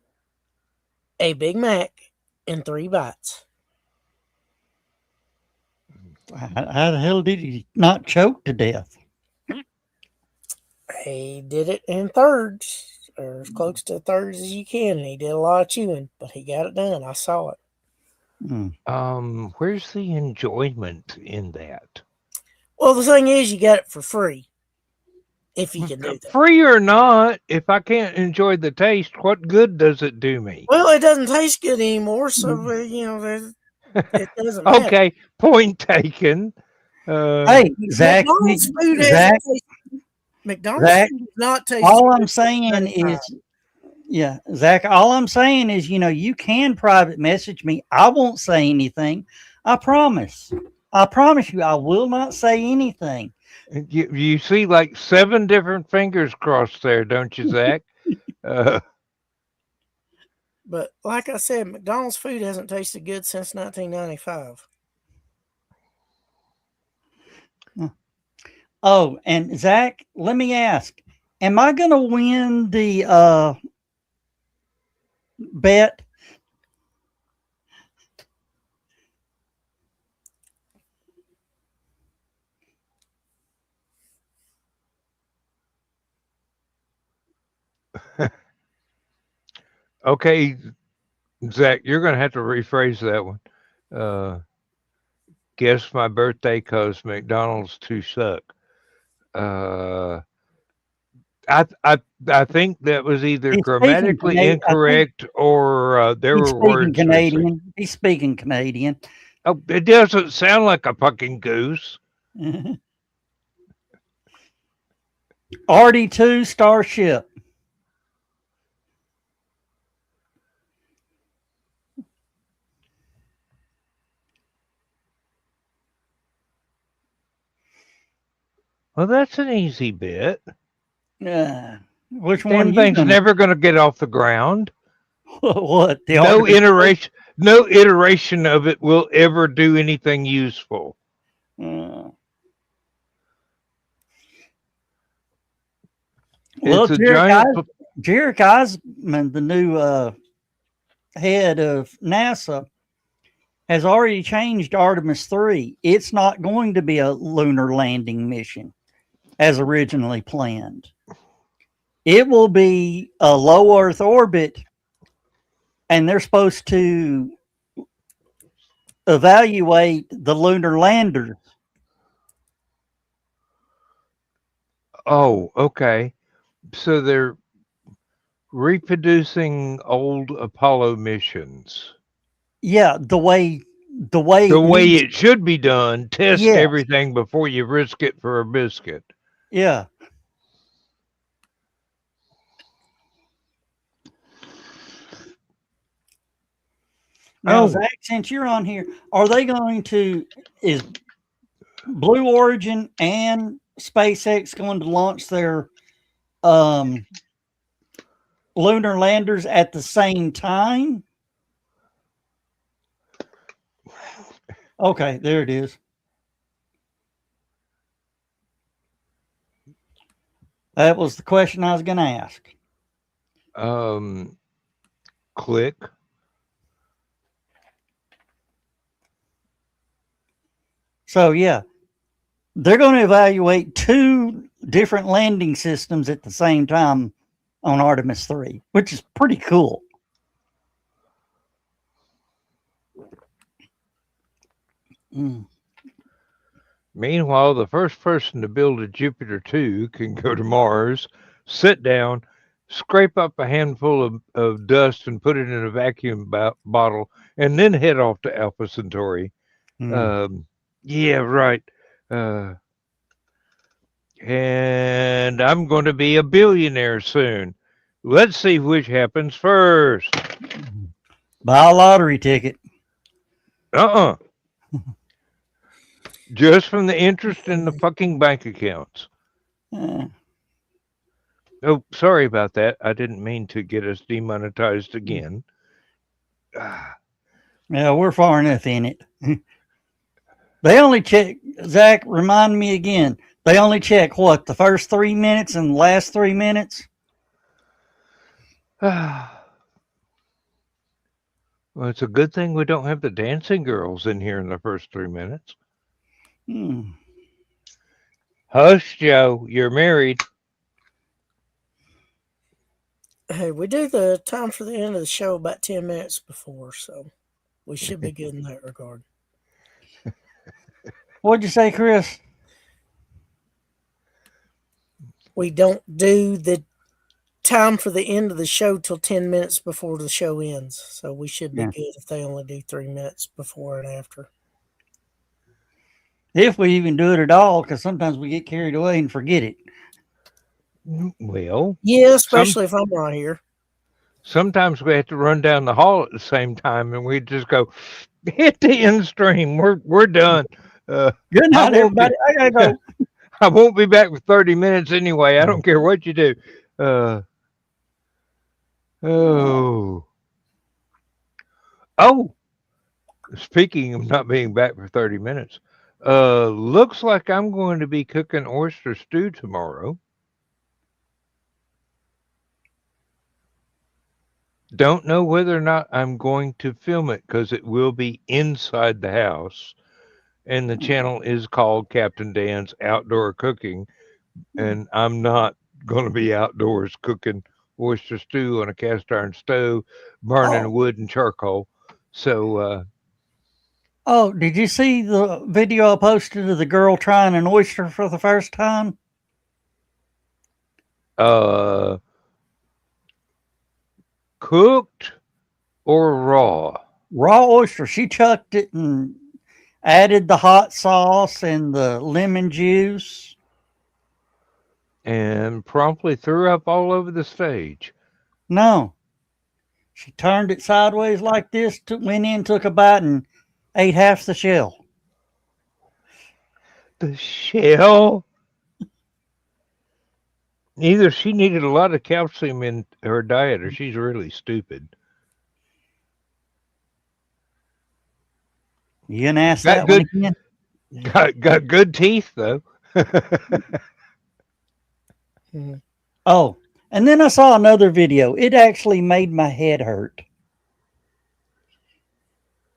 Speaker 4: a Big Mac in 3 bites.
Speaker 2: How the hell did he not choke to death?
Speaker 4: He did it in thirds, or as close to thirds as you can, and he did a lot of chewing, but he got it done. I saw it.
Speaker 3: Where's the enjoyment in that?
Speaker 4: Well, the thing is, you got it for free. If you can do that.
Speaker 3: Free or not, if I can't enjoy the taste, what good does it do me?
Speaker 4: Well, it doesn't taste good anymore, so it doesn't matter.
Speaker 3: Okay, point taken.
Speaker 2: Hey, Zach,
Speaker 4: McDonald's food
Speaker 2: Zach,
Speaker 4: McDonald's
Speaker 2: Zach,
Speaker 4: food is not tasty.
Speaker 2: all I'm saying is, yeah, Zach, all I'm saying is, you can private message me. I won't say anything. I promise. I promise you, I will not say anything.
Speaker 3: You see like 7 different fingers crossed there, don't you, Zach?
Speaker 4: But like I said, McDonald's food hasn't tasted good since 1995.
Speaker 2: Oh, and Zach, let me ask, am I going to win the bet?
Speaker 3: Okay, Zach, you're going to have to rephrase that one. Guess my birthday because McDonald's too suck. I think that was either grammatically incorrect or there were words.
Speaker 2: Canadian. He's speaking Canadian.
Speaker 3: Oh, it doesn't sound like a fucking goose.
Speaker 2: RD2 Starship.
Speaker 3: Well, that's an easy bit.
Speaker 2: Which one?
Speaker 3: Damn thing's never going to get off the ground.
Speaker 2: What?
Speaker 3: No iteration of it will ever do anything useful.
Speaker 2: Well,
Speaker 3: It's a giant.
Speaker 2: Jarek Eisman, the new head of NASA, has already changed Artemis 3. It's not going to be a lunar landing mission as originally planned. It will be a low Earth orbit, and they're supposed to evaluate the lunar landers.
Speaker 3: Oh, okay. So they're reproducing old Apollo missions.
Speaker 2: Yeah, the way
Speaker 3: it should be done. Test
Speaker 2: Yes.
Speaker 3: everything before you risk it for a biscuit.
Speaker 2: Yeah. Now, Zach, since you're on here, are they going to, is Blue Origin and SpaceX going to launch their lunar landers at the same time? Okay, there it is. That was the question I was going to ask.
Speaker 3: Click.
Speaker 2: So, yeah, they're going to evaluate 2 different landing systems at the same time on Artemis 3, which is pretty cool.
Speaker 3: Meanwhile, the first person to build a Jupiter 2 can go to Mars, sit down, scrape up a handful of dust and put it in a vacuum bottle, and then head off to Alpha Centauri. Yeah, right. And I'm going to be a billionaire soon. Let's see which happens first.
Speaker 2: Buy a lottery ticket.
Speaker 3: Just from the interest in the fucking bank accounts. Oh, sorry about that. I didn't mean to get us demonetized again.
Speaker 2: Yeah, we're far enough in it. They only check, Zach, remind me again. They only check what, the first 3 minutes and the last 3 minutes?
Speaker 3: Well, it's a good thing we don't have the dancing girls in here in the first 3 minutes. Hush, Joe. You're married.
Speaker 4: Hey, we do the time for the end of the show about 10 minutes before, so we should be good in that regard.
Speaker 2: What'd you say, Chris?
Speaker 4: We don't do the time for the end of the show till 10 minutes before the show ends, so we should be good if they only do 3 minutes before and after.
Speaker 2: If we even do it at all, because sometimes we get carried away and forget it.
Speaker 3: Well,
Speaker 4: yeah, especially if I'm not here.
Speaker 3: Sometimes we have to run down the hall at the same time, and we just go hit the end stream. We're done.
Speaker 2: Good night, everybody. I gotta go.
Speaker 3: I won't be back for 30 minutes anyway. I don't care what you do. Oh. Speaking of not being back for 30 minutes, looks like I'm going to be cooking oyster stew tomorrow. Don't know whether or not I'm going to film it because it will be inside the house. And the channel is called Captain Dan's Outdoor Cooking. And I'm not going to be outdoors cooking oyster stew on a cast iron stove, burning wood and charcoal. So,
Speaker 2: did you see the video I posted of the girl trying an oyster for the first time?
Speaker 3: Cooked or raw?
Speaker 2: Raw oyster. She chucked it and added the hot sauce and the lemon juice.
Speaker 3: And promptly threw up all over the stage.
Speaker 2: No. She turned it sideways like this, went in, took a bite, and ate half the shell.
Speaker 3: The shell? Either she needed a lot of calcium in her diet or she's really stupid.
Speaker 2: You gonna ask that one again?
Speaker 3: Got good teeth, though.
Speaker 2: Oh, and then I saw another video. It actually made my head hurt.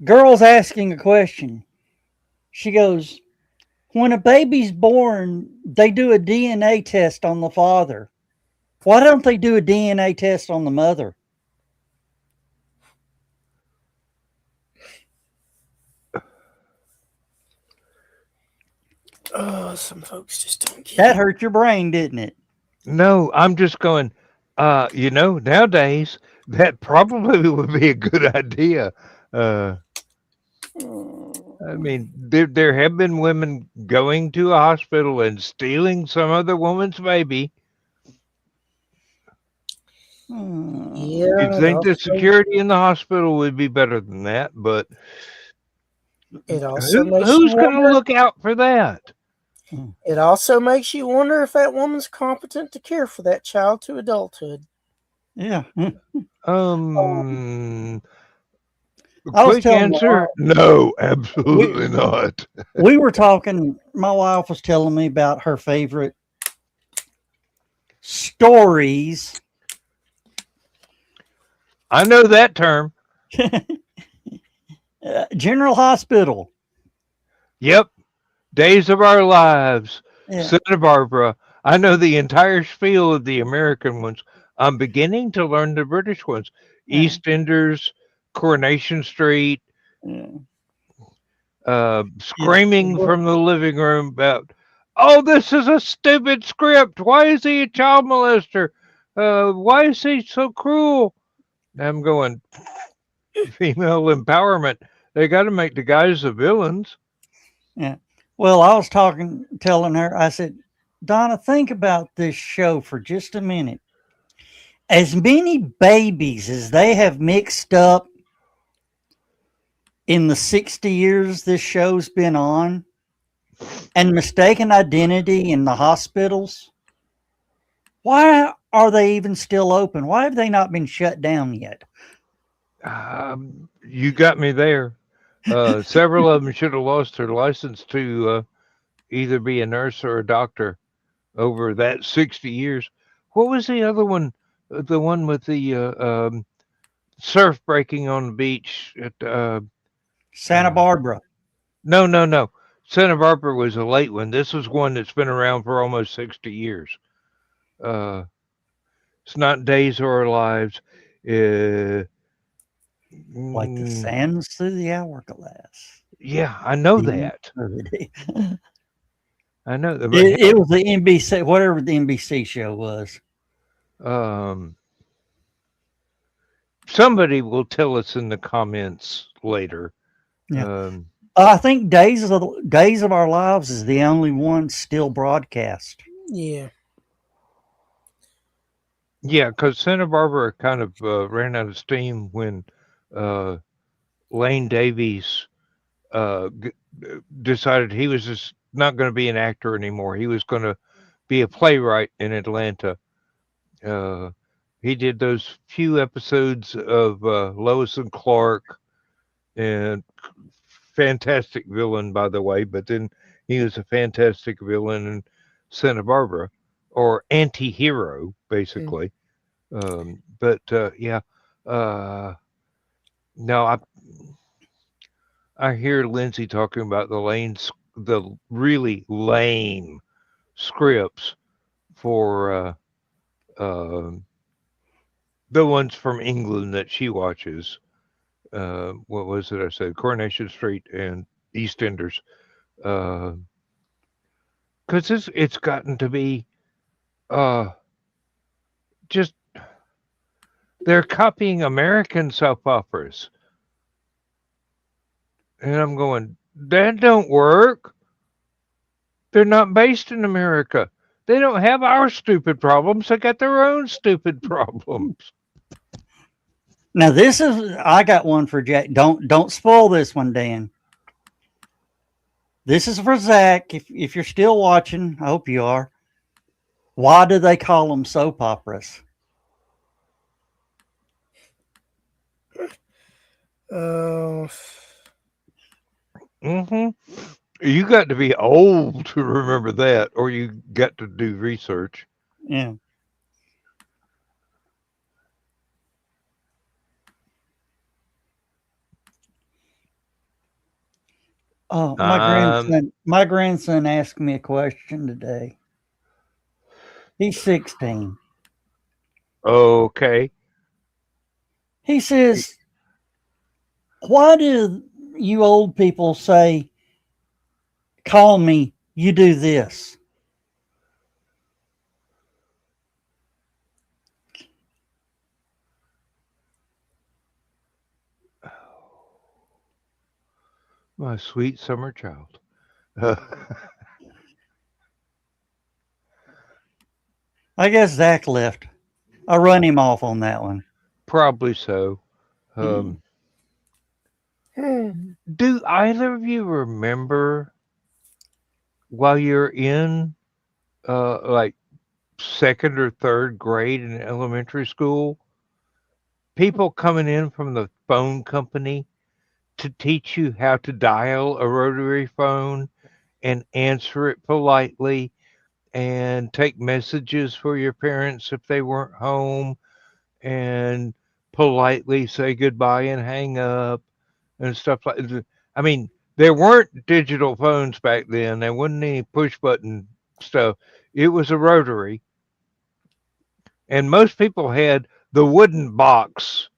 Speaker 2: Girl's asking a question. She goes, when a baby's born, they do a DNA test on the father. Why don't they do a DNA test on the mother?
Speaker 4: Oh, some folks just don't get
Speaker 2: that. Hurt your brain, didn't it?
Speaker 3: No, I'm just going, nowadays, that probably would be a good idea. I mean, there have been women going to a hospital and stealing some other woman's baby.
Speaker 4: Yeah,
Speaker 3: You'd think the security in the hospital would be better than that, but
Speaker 4: it also
Speaker 3: who's going to look out for that?
Speaker 4: It also makes you wonder if that woman's competent to care for that child to adulthood.
Speaker 2: Yeah.
Speaker 3: Quick answer: no, absolutely not.
Speaker 2: We were talking. My wife was telling me about her favorite stories.
Speaker 3: I know that term.
Speaker 2: General Hospital.
Speaker 3: Yep. Days of Our Lives. Yeah. Santa Barbara. I know the entire spiel of the American ones. I'm beginning to learn the British ones. Yeah. EastEnders, Coronation Street. Yeah. Screaming from the living room about, oh, this is a stupid script. Why is he a child molester? Why is he so cruel? I'm going, female empowerment. They got to make the guys the villains.
Speaker 2: Yeah. Well, I was telling her, I said, Donna, think about this show for just a minute. As many babies as they have mixed up in the 60 years this show's been on, and mistaken identity in the hospitals, why are they even still open? Why have they not been shut down yet?
Speaker 3: You got me there. Several of them should have lost their license to either be a nurse or a doctor over that 60 years. What was the other one? The one with the surf breaking on the beach at
Speaker 2: Santa Barbara.
Speaker 3: No. Santa Barbara was a late one. This was one that's been around for almost 60 years. It's not Days of Our Lives.
Speaker 2: Like the sands through the hourglass.
Speaker 3: Yeah, I know that. I know that.
Speaker 2: It was the NBC, whatever the NBC show was.
Speaker 3: Somebody will tell us in the comments later.
Speaker 2: Yeah. I think Days of Our Lives is the only one still broadcast.
Speaker 4: Yeah.
Speaker 3: Yeah, because Santa Barbara kind of ran out of steam when Lane Davies decided he was just not going to be an actor anymore. He was going to be a playwright in Atlanta. He did those few episodes of Lois and Clark, and fantastic villain, by the way, but then he was a fantastic villain in Santa Barbara, or anti-hero, basically. But yeah, no, I hear Lindsay talking about the really lame scripts for the ones from England that she watches. What was it I said? Coronation Street and EastEnders. Because it's gotten to be just, they're copying American soap operas. And I'm going, that don't work. They're not based in America. They don't have our stupid problems. They got their own stupid problems.
Speaker 2: Now I got one for Jack. Don't spoil this one, Dan. This is for Zach. If you're still watching, I hope you are. Why do they call them soap operas?
Speaker 3: You got to be old to remember that, or you got to do research.
Speaker 2: Yeah. Oh, my grandson asked me a question today. He's 16.
Speaker 3: Okay.
Speaker 2: He says, why do you old people say, call me, you do this?
Speaker 3: My sweet summer child.
Speaker 2: I guess Zach left. I run him off on that one.
Speaker 3: Probably so. Do either of you remember while you're in like second or third grade in elementary school, people coming in from the phone company to teach you how to dial a rotary phone and answer it politely and take messages for your parents if they weren't home and politely say goodbye and hang up and stuff like that? I mean, there weren't digital phones back then. There wasn't any push button stuff. It was a rotary. And most people had the wooden box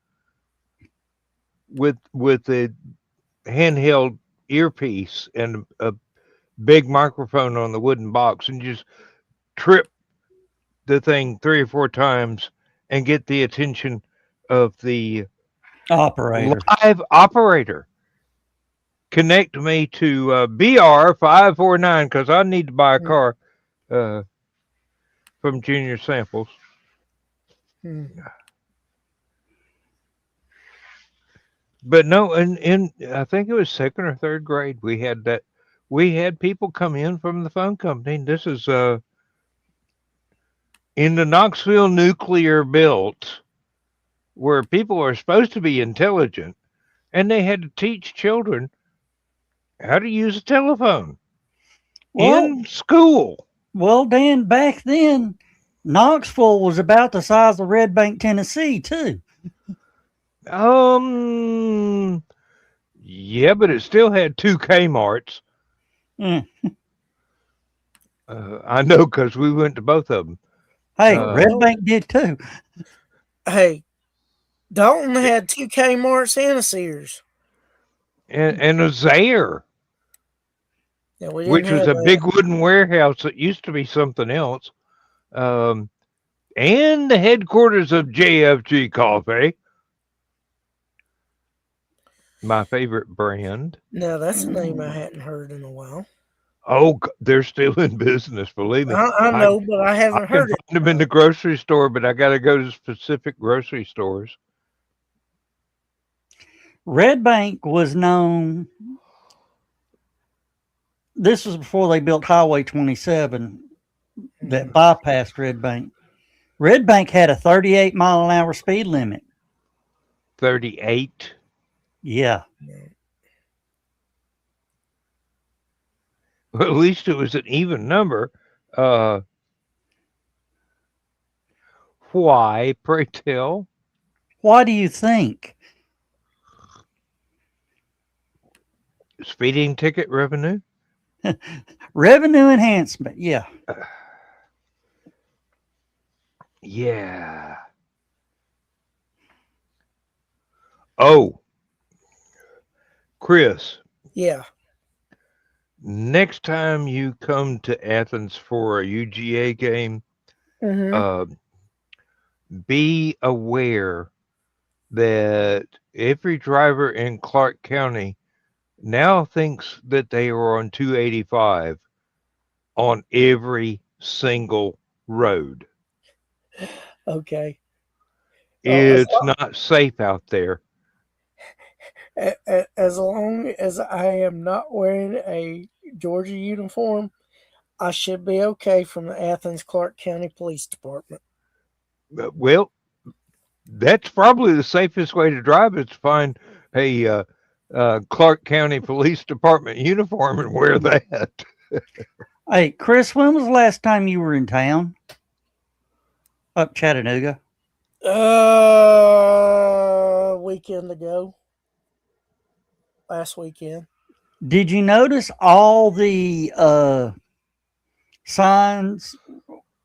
Speaker 3: with the handheld earpiece and a big microphone on the wooden box, and just trip the thing 3 or 4 times and get the attention of the live operator. Connect me to BR 549 because I need to buy a car from Junior Samples. But no, in I think it was second or third grade, we had that. We had people come in from the phone company. This is in the Knoxville nuclear belt, where people are supposed to be intelligent, and they had to teach children how to use a telephone in school.
Speaker 2: Well, Dan, back then, Knoxville was about the size of Red Bank, Tennessee, too.
Speaker 3: Yeah, but it still had 2 Kmarts.
Speaker 2: Mm.
Speaker 3: I know because we went to both of them.
Speaker 2: Hey,
Speaker 3: Uh,
Speaker 2: Red Bank did too.
Speaker 4: Hey, Dalton had 2 Kmart's and a Sears.
Speaker 3: and a Zaire,
Speaker 4: Yeah, we didn't
Speaker 3: which was
Speaker 4: have
Speaker 3: a
Speaker 4: that.
Speaker 3: big wooden warehouse that used to be something else. And the headquarters of JFG Coffee, my favorite brand.
Speaker 4: No, that's a name I hadn't heard in a while.
Speaker 3: Oh, they're still in business, believe me.
Speaker 4: I know, but I
Speaker 3: I
Speaker 4: haven't
Speaker 3: can
Speaker 4: heard it.
Speaker 3: find them in the grocery store, but I got to go to specific grocery stores.
Speaker 2: Red Bank was known. This was before they built Highway 27 that bypassed Red Bank. Red Bank had a 38-mile-an-hour speed limit.
Speaker 3: 38.
Speaker 2: Yeah.
Speaker 3: Well, at least it was an even number. Why, pray tell?
Speaker 2: Why do you think?
Speaker 3: Speeding ticket revenue?
Speaker 2: Revenue enhancement. Yeah.
Speaker 3: Yeah. Oh, Chris,
Speaker 4: Yeah.
Speaker 3: next time you come to Athens for a UGA game,
Speaker 4: Mm-hmm.
Speaker 3: be aware that every driver in Clark County now thinks that they are on 285 on every single road.
Speaker 4: Okay.
Speaker 3: It's not safe out there.
Speaker 4: As long as I am not wearing a Georgia uniform, I should be okay from the Athens Clark County Police Department.
Speaker 3: Well, that's probably the safest way to drive is to find a Clark County Police Department uniform and wear that.
Speaker 2: Hey, Chris, when was the last time you were in town? Up Chattanooga?
Speaker 4: Weekend ago. Last weekend.
Speaker 2: Did you notice all the signs,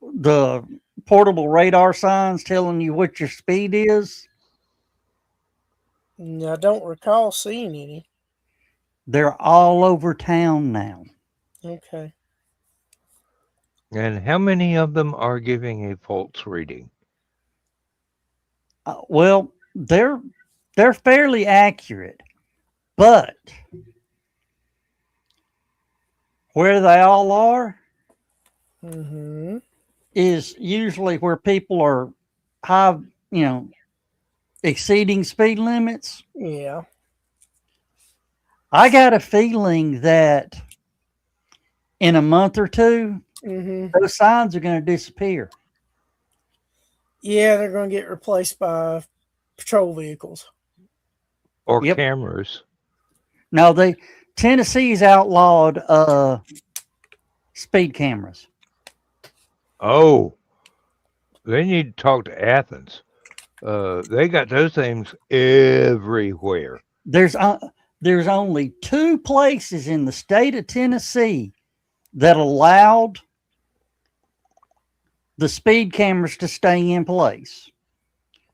Speaker 2: the portable radar signs telling you what your speed is?
Speaker 4: I don't recall seeing any.
Speaker 2: They're all over town now.
Speaker 4: Okay.
Speaker 3: And how many of them are giving a false reading?
Speaker 2: Well, they're fairly accurate, but where they all are is usually where people are high, exceeding speed limits.
Speaker 4: Yeah.
Speaker 2: I got a feeling that in a month or two, those signs are going to disappear.
Speaker 4: Yeah, they're going to get replaced by patrol vehicles
Speaker 3: or cameras.
Speaker 2: No, Tennessee's outlawed speed cameras.
Speaker 3: Oh, they need to talk to Athens. They got those things everywhere.
Speaker 2: There's only 2 places in the state of Tennessee that allowed the speed cameras to stay in place.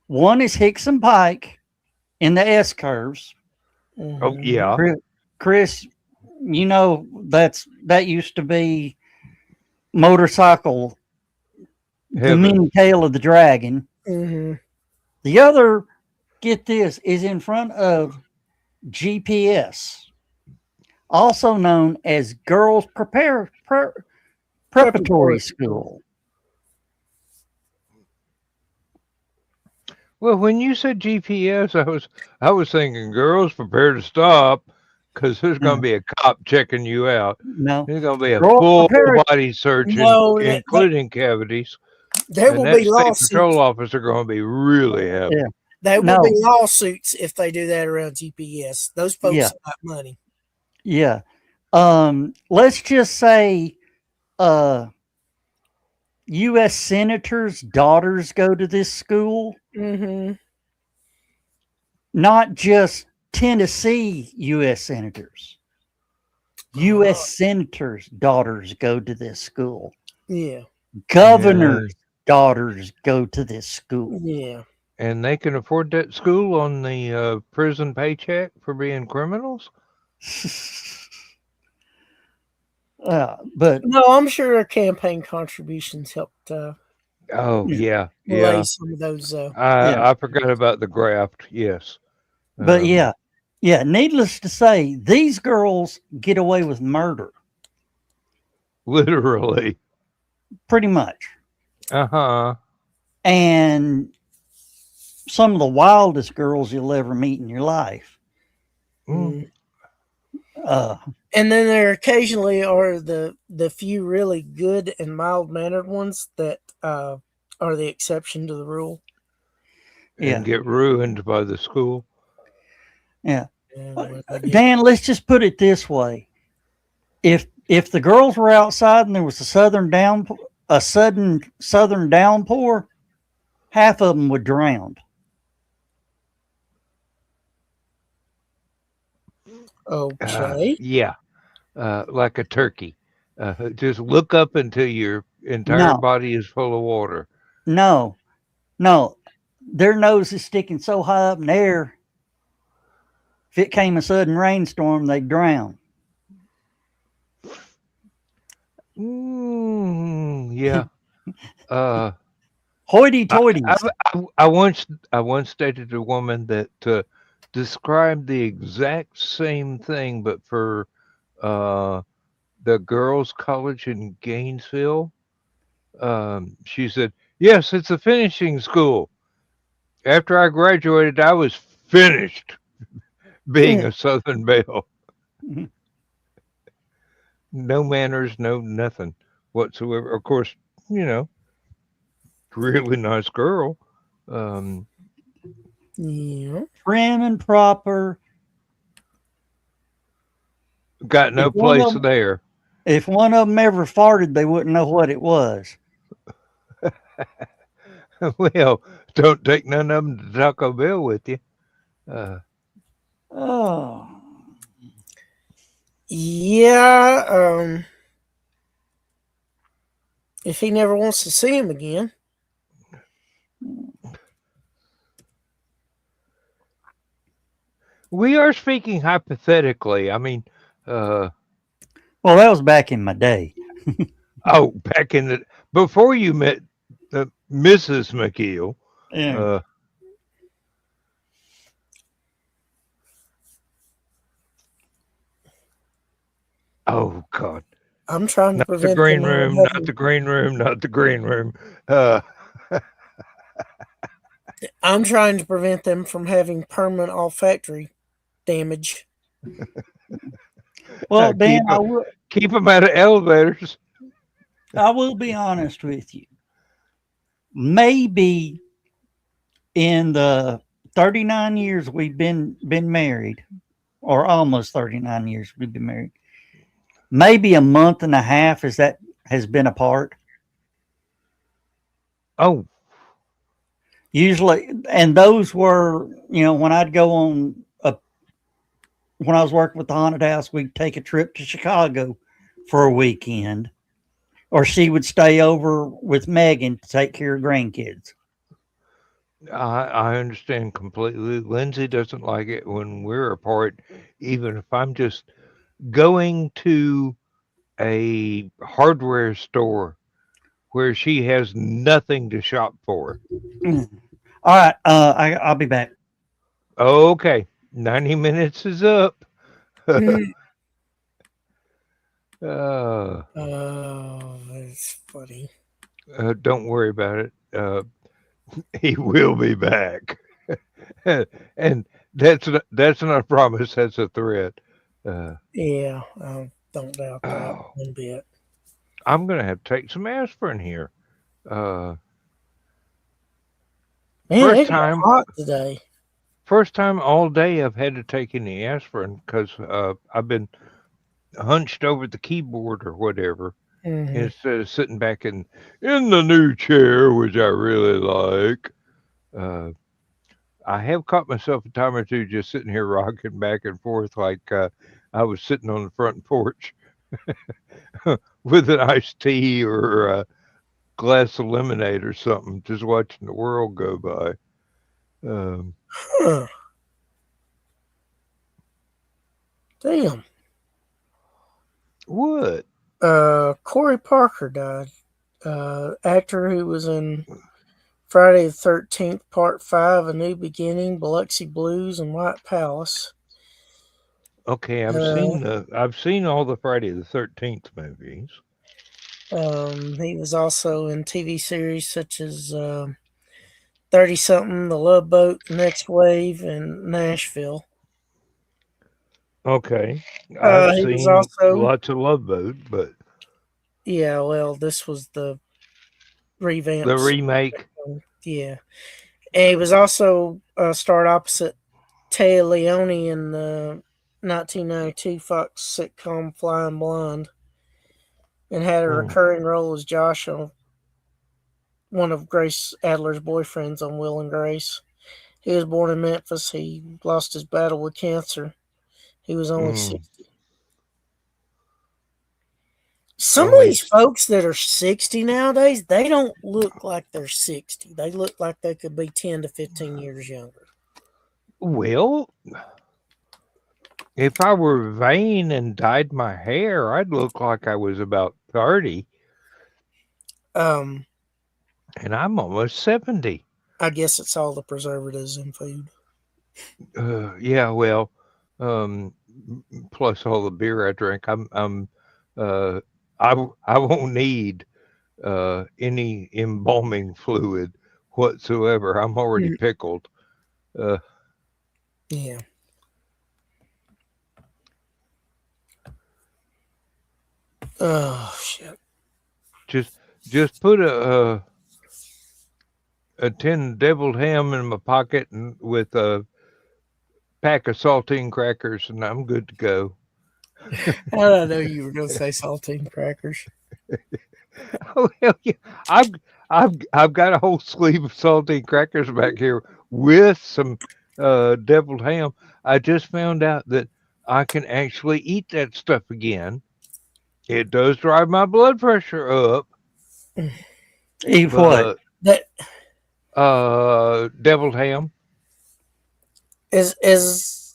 Speaker 2: One is Hickson Pike in the S curves.
Speaker 3: Oh yeah,
Speaker 2: Chris, that used to be motorcycle, the mini tail of the dragon. The other, get this, is in front of GPS, also known as Girls Preparatory School.
Speaker 3: Well, when you said GPS, I was thinking girls prepare to stop because there's going to be a cop checking you out.
Speaker 2: No,
Speaker 3: there's going to be a full body search, including cavities.
Speaker 4: There will be lawsuits.
Speaker 3: Patrol officer going to be really happy.
Speaker 2: Yeah.
Speaker 4: There will be lawsuits if they do that around GPS. Those folks got money.
Speaker 2: Yeah. Let's just say U.S. senators' daughters go to this school. Not just Tennessee U.S. senators. U.S. senators' daughters go to this school.
Speaker 4: Yeah.
Speaker 2: Governors' daughters go to this school.
Speaker 4: Yeah.
Speaker 3: And they can afford that school on the prison paycheck for being criminals?
Speaker 2: But
Speaker 4: No, I'm sure their campaign contributions helped
Speaker 3: Oh, yeah,
Speaker 4: lay
Speaker 3: yeah.
Speaker 4: some of those.
Speaker 3: I forgot about the graft. Yes.
Speaker 2: but
Speaker 3: Um,
Speaker 2: yeah. Needless to say, these girls get away with murder
Speaker 3: literally.
Speaker 2: pretty much,
Speaker 3: Uh-huh.
Speaker 2: and some of the wildest girls you'll ever meet in your life.
Speaker 3: Mm.
Speaker 4: And then there occasionally are the few really good and mild mannered ones that are the exception to the rule.
Speaker 3: And get ruined by the school.
Speaker 2: Yeah.
Speaker 4: And
Speaker 2: Dan, let's just put it this way: if the girls were outside and there was a sudden downpour, half of them would drown.
Speaker 4: okay.
Speaker 3: Yeah. Like a turkey. Just look up until your entire
Speaker 2: No.
Speaker 3: body is full of water.
Speaker 2: No, their nose is sticking so high up in the air. If it came a sudden rainstorm, they'd drown.
Speaker 3: Yeah.
Speaker 2: Hoity-toities.
Speaker 3: I once dated a woman that described the exact same thing, but for the girls' college in Gainesville. She said, "Yes, it's a finishing school. After I graduated, I was finished being a Southern Belle. No manners, no nothing whatsoever. Of course, really nice girl.
Speaker 4: Yeah.
Speaker 2: Prim and proper.
Speaker 3: Got no
Speaker 2: If one
Speaker 3: place
Speaker 2: of-
Speaker 3: there.
Speaker 2: If one of them ever farted, they wouldn't know what it was.
Speaker 3: Well, don't take none of them to Taco Bell with you.
Speaker 2: Oh,
Speaker 4: Yeah. If he never wants to see him again.
Speaker 3: We are speaking hypothetically. I mean,
Speaker 2: well, that was back in my day.
Speaker 3: back in the before you met Mrs. McKeel.
Speaker 2: Yeah.
Speaker 3: Oh God!
Speaker 4: I'm trying to
Speaker 3: Not the
Speaker 4: prevent
Speaker 3: green
Speaker 4: them
Speaker 3: room.
Speaker 4: from
Speaker 3: Not the green room. Not the green room.
Speaker 4: I'm trying to prevent them from having permanent olfactory damage.
Speaker 2: Well, Dan,
Speaker 3: keep them out of elevators.
Speaker 2: I will be honest with you. Maybe in the 39 years we've been married, or almost 39 years we've been married, maybe a month and a half has been apart.
Speaker 3: Oh.
Speaker 2: Usually, and those were, when I'd go on when I was working with the haunted house, we'd take a trip to Chicago for a weekend, or she would stay over with Megan to take care of grandkids.
Speaker 3: I understand completely. Lindsay doesn't like it when we're apart, even if I'm just going to a hardware store where she has nothing to shop for.
Speaker 2: All right, I'll be back.
Speaker 3: Okay, 90 minutes is up.
Speaker 4: Oh, that's funny.
Speaker 3: Don't worry about it. He will be back. And that's not a promise, that's a threat.
Speaker 4: Yeah, I don't doubt that one bit.
Speaker 3: I'm going to have to take some aspirin here.
Speaker 4: Man,
Speaker 3: first time
Speaker 4: hot today.
Speaker 3: First time all day I've had to take any aspirin because I've been hunched over the keyboard or whatever, instead of sitting back in the new chair, which I really like. I have caught myself a time or two just sitting here rocking back and forth like I was sitting on the front porch with an iced tea or a glass of lemonade or something, just watching the world go by. Um,
Speaker 4: Huh. Damn.
Speaker 3: what?
Speaker 4: Corey Parker died. Actor who was in Friday the 13th, Part 5, A New Beginning, Biloxi Blues, and White Palace.
Speaker 3: Okay, I've seen all the Friday the 13th movies.
Speaker 4: He was also in TV series such as 30 something, The Love Boat, Next Wave, and Nashville.
Speaker 3: Okay, I've
Speaker 4: He was
Speaker 3: seen
Speaker 4: also,
Speaker 3: lots of Love Boat, but
Speaker 4: yeah, well, this was the revamped.
Speaker 3: the remake.
Speaker 4: Yeah. And he was also starred opposite Taya Leone in the 1992 Fox sitcom Flying Blind, and had a recurring role as Josh on one of Grace Adler's boyfriends on Will and Grace. He was born in Memphis. He lost his battle with cancer. He was only 60. Some of
Speaker 3: Only
Speaker 4: these folks that are 60 nowadays, they don't look like they're 60. They look like they could be 10 to 15 years younger.
Speaker 3: Well, if I were vain and dyed my hair, I'd look like I was about 30,
Speaker 4: Um,
Speaker 3: and I'm almost 70.
Speaker 4: I guess it's all the preservatives in food.
Speaker 3: Yeah, well, um, plus all the beer I drink, I won't need any embalming fluid whatsoever. I'm already pickled.
Speaker 4: Yeah. Oh shit.
Speaker 3: Just put a tin of deviled ham in my pocket and with a pack of saltine crackers, and I'm good to go.
Speaker 4: How did I know you were going to say saltine crackers?
Speaker 3: Oh hell yeah! I've got a whole sleeve of saltine crackers back here with some deviled ham. I just found out that I can actually eat that stuff again. It does drive my blood pressure up.
Speaker 2: Eat what?
Speaker 4: That
Speaker 3: Deviled ham.
Speaker 4: is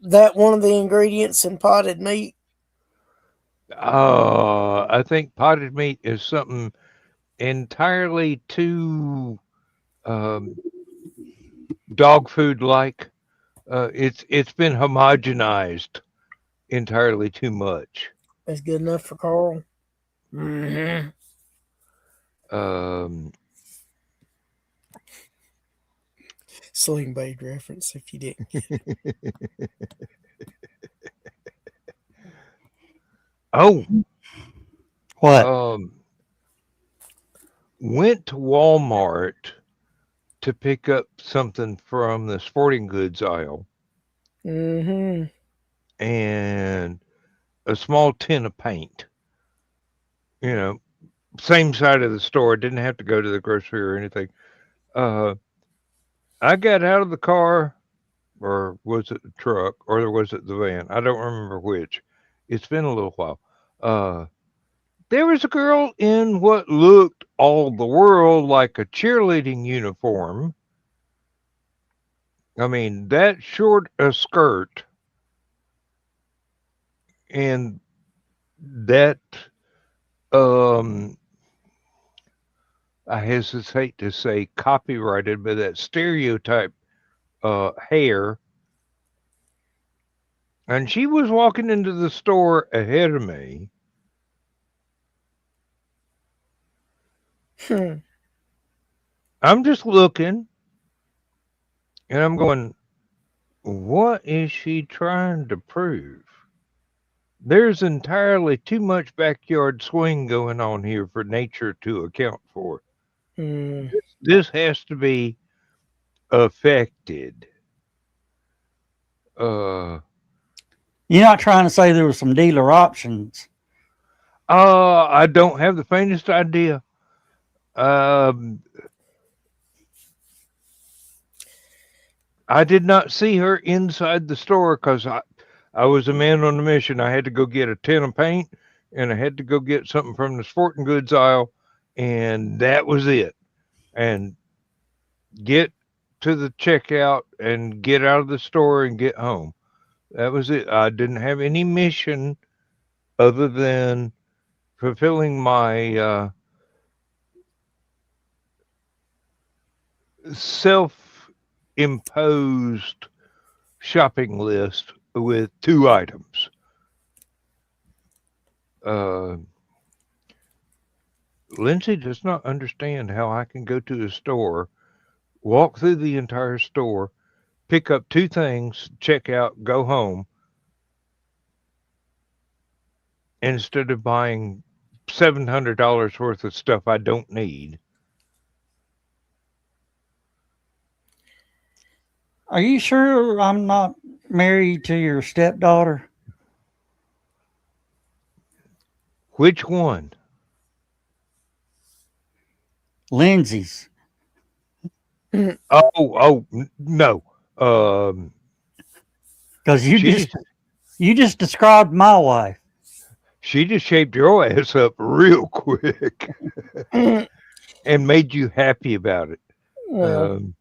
Speaker 4: that one of the ingredients in potted meat?
Speaker 3: I think potted meat is something entirely too dog food like. It's been homogenized entirely too much.
Speaker 4: That's good enough for Carl. Mm-hmm. Sling Blade reference if you didn't.
Speaker 3: Oh,
Speaker 2: What?
Speaker 3: Went to Walmart to pick up something from the sporting goods aisle
Speaker 4: Mm-hmm.
Speaker 3: and a small tin of paint. You know, same side of the store. Didn't have to go to the grocery or anything. I got out of the car, or was it the truck, or was it the van? I don't remember which. It's been a little while. There was a girl in what looked all the world like a cheerleading uniform. I mean, that short a skirt and that, I hesitate to say copyrighted, but that stereotype hair. And she was walking into the store ahead of me. I'm just looking and I'm going, what is she trying to prove? There's entirely too much backyard swing going on here for nature to account for. This has to be affected.
Speaker 2: You're not trying to say there were some dealer options.
Speaker 3: I don't have the faintest idea. I did not see her inside the store because I was a man on a mission. I had to go get a tin of paint, and I had to go get something from the sporting goods aisle, and that was it. And get to the checkout and get out of the store and get home. That was it. I didn't have any mission other than fulfilling my self-imposed shopping list with 2 items. Uh, Lindsay does not understand how I can go to a store, walk through the entire store, pick up 2 things, check out, go home, instead of buying $700 worth of stuff I don't need.
Speaker 2: Are you sure I'm not married to your stepdaughter?
Speaker 3: Which one?
Speaker 2: Lindsay's.
Speaker 3: No.
Speaker 2: Because
Speaker 3: She
Speaker 2: you just described my wife.
Speaker 3: she just shaped your ass up real quick and made you happy about it.
Speaker 4: Well,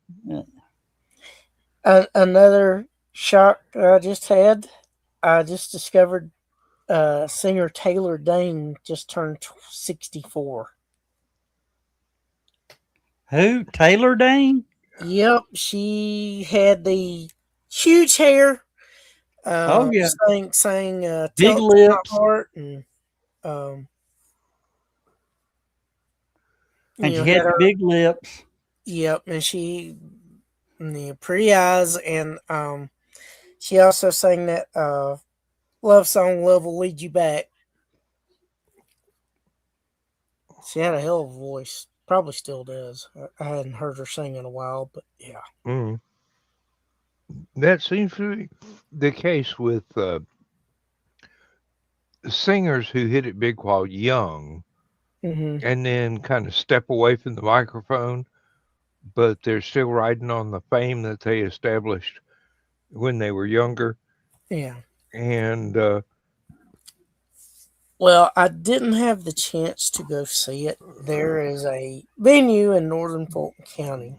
Speaker 3: Um,
Speaker 4: another shock I just had. I just discovered singer Taylor Dane just turned 64.
Speaker 2: Who? Taylor Dane?
Speaker 4: Yep, she had the huge hair.
Speaker 2: Oh yeah,
Speaker 4: sang
Speaker 2: big
Speaker 4: "Tell It to My
Speaker 2: lips,
Speaker 4: Heart" and um,
Speaker 2: and she
Speaker 4: had
Speaker 2: had
Speaker 4: her.
Speaker 2: big lips.
Speaker 4: Yep, and she pretty eyes, and she also sang that love song "Love Will Lead You Back." She had a hell of a voice. Probably still does. I hadn't heard her sing in a while, but yeah.
Speaker 3: mm, that seems to be the case with singers who hit it big while young
Speaker 4: Hmm.
Speaker 3: and then kind of step away from the microphone, but they're still riding on the fame that they established when they were younger.
Speaker 4: Yeah.
Speaker 3: And
Speaker 4: Well, I didn't have the chance to go see it. There is a venue in northern Fulton County,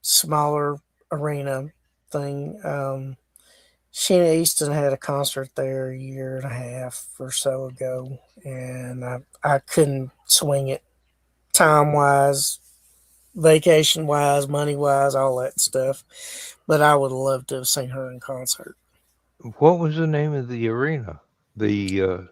Speaker 4: smaller arena thing. Sheena Easton had a concert there a year and a half or so ago, and I couldn't swing it time wise, vacation wise, money wise, all that stuff. But I would love to have seen her in concert.
Speaker 3: what was the name of the arena? The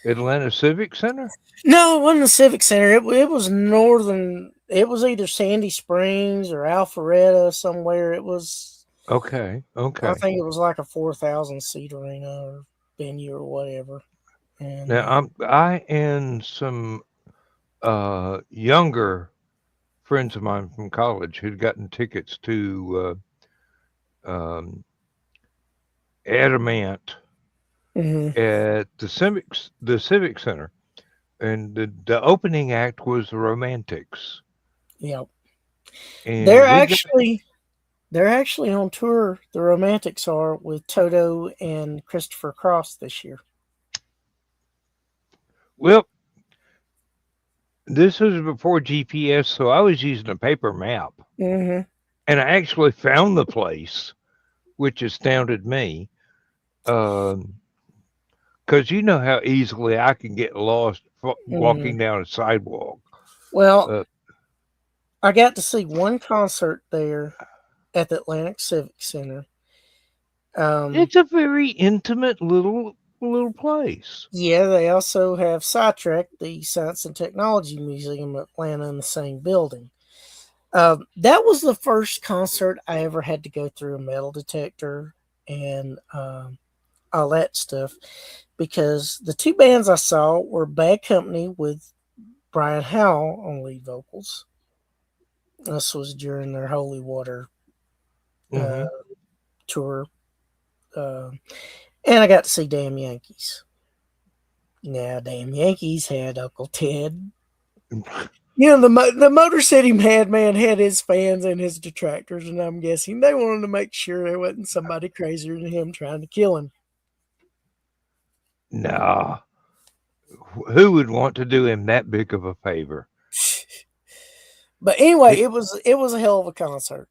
Speaker 3: Atlanta Civic Center?
Speaker 4: No, it wasn't the Civic Center. It was northern. It was either Sandy Springs or Alpharetta somewhere. It was.
Speaker 3: Okay,
Speaker 4: I
Speaker 3: okay.
Speaker 4: think it was like a 4,000 seat arena or venue or whatever. And
Speaker 3: Now I and some younger friends of mine from college who'd gotten tickets to um, Adamant
Speaker 4: mhm,
Speaker 3: at the Civic Center, and the opening act was the Romantics,
Speaker 4: yeah, they're
Speaker 3: and we got
Speaker 4: actually they're actually on tour. The Romantics are with Toto and Christopher Cross this year.
Speaker 3: well. This was before GPS, so I was using a paper map,
Speaker 4: Hmm.
Speaker 3: and I actually found the place, which astounded me. Um, because you know how easily I can get lost
Speaker 4: Hmm.
Speaker 3: walking down a sidewalk.
Speaker 4: Well,
Speaker 3: Uh,
Speaker 4: I got to see one concert there at the Atlantic Civic Center. Um,
Speaker 3: it's a very intimate little place.
Speaker 4: yeah, they also have Sidetrack, the Science and Technology Museum of Atlanta, in the same building. That was the first concert I ever had to go through a metal detector and all that stuff, because the 2 bands I saw were Bad Company with Brian Howell on lead vocals. This was during their Holy Water uh,
Speaker 3: Hmm.
Speaker 4: tour. Uh, and I got to see Damn Yankees. Now, Damn Yankees had Uncle Ted You know, the Motor City Madman had his fans and his detractors, and I'm guessing they wanted to make sure there wasn't somebody crazier than him trying to kill him.
Speaker 3: Nah. Who would want to do him that big of a favor?
Speaker 4: But anyway, it was a hell of a concert.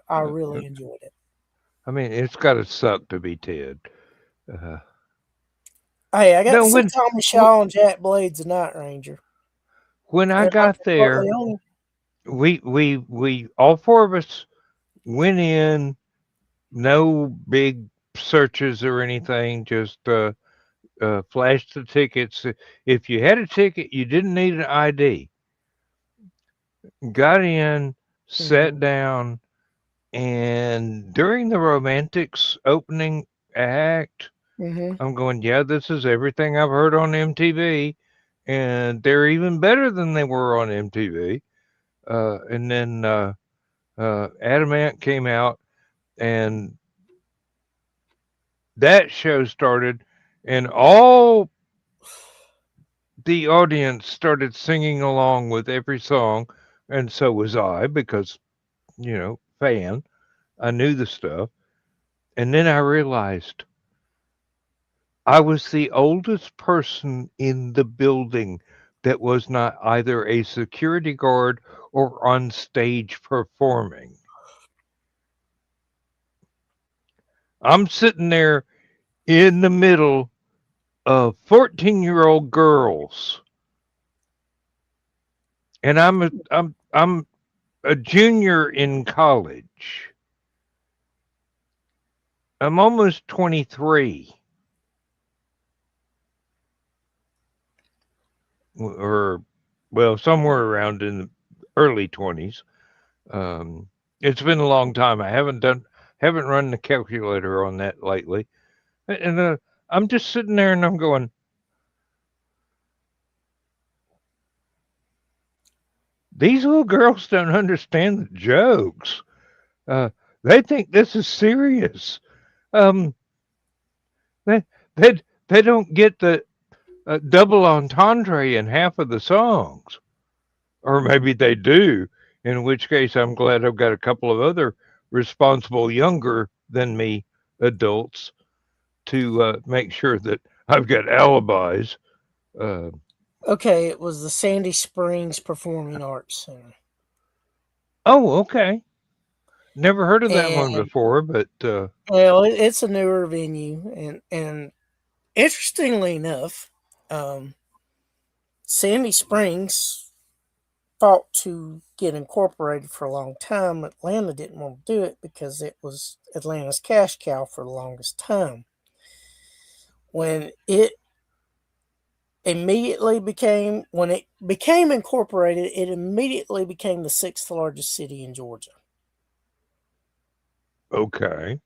Speaker 4: I really enjoyed it.
Speaker 3: I mean, it's got to suck to be Ted.
Speaker 4: Hey, I got to see Tommy Shaw and Jack Blades, the Night Ranger.
Speaker 3: When I got there, we all four of us went in, no big searches or anything, just flashed the tickets. If you had a ticket, you didn't need an ID. Got in, sat down, and during the Romantics opening act, I'm going, yeah, this is everything I've heard on MTV, and they're even better than they were on MTV. And then Adam Ant came out, and that show started, and all the audience started singing along with every song, and so was I, because, fan. I knew the stuff. And then I realized I was the oldest person in the building that was not either a security guard or on stage performing. I'm sitting there in the middle of 14-year-old girls, and I'm a junior in college. I'm almost 23. Or, well, somewhere around in the early 20s. It's been a long time. I haven't run the calculator on that lately. And I'm just sitting there and I'm going, these little girls don't understand the jokes. They think this is serious. They don't get the double entendre in half of the songs. Or maybe they do, in which case I'm glad I've got a couple of other responsible younger than me adults to make sure that I've got alibis.
Speaker 4: Okay, it was the Sandy Springs Performing Arts Center.
Speaker 3: Oh, okay. Never heard of that one before, but
Speaker 4: well, it's a newer venue, and interestingly enough, Sandy Springs fought to get incorporated for a long time. Atlanta didn't want to do it because it was Atlanta's cash cow for the longest time. When it became incorporated, it immediately became the 6th largest city in Georgia.
Speaker 3: Okay.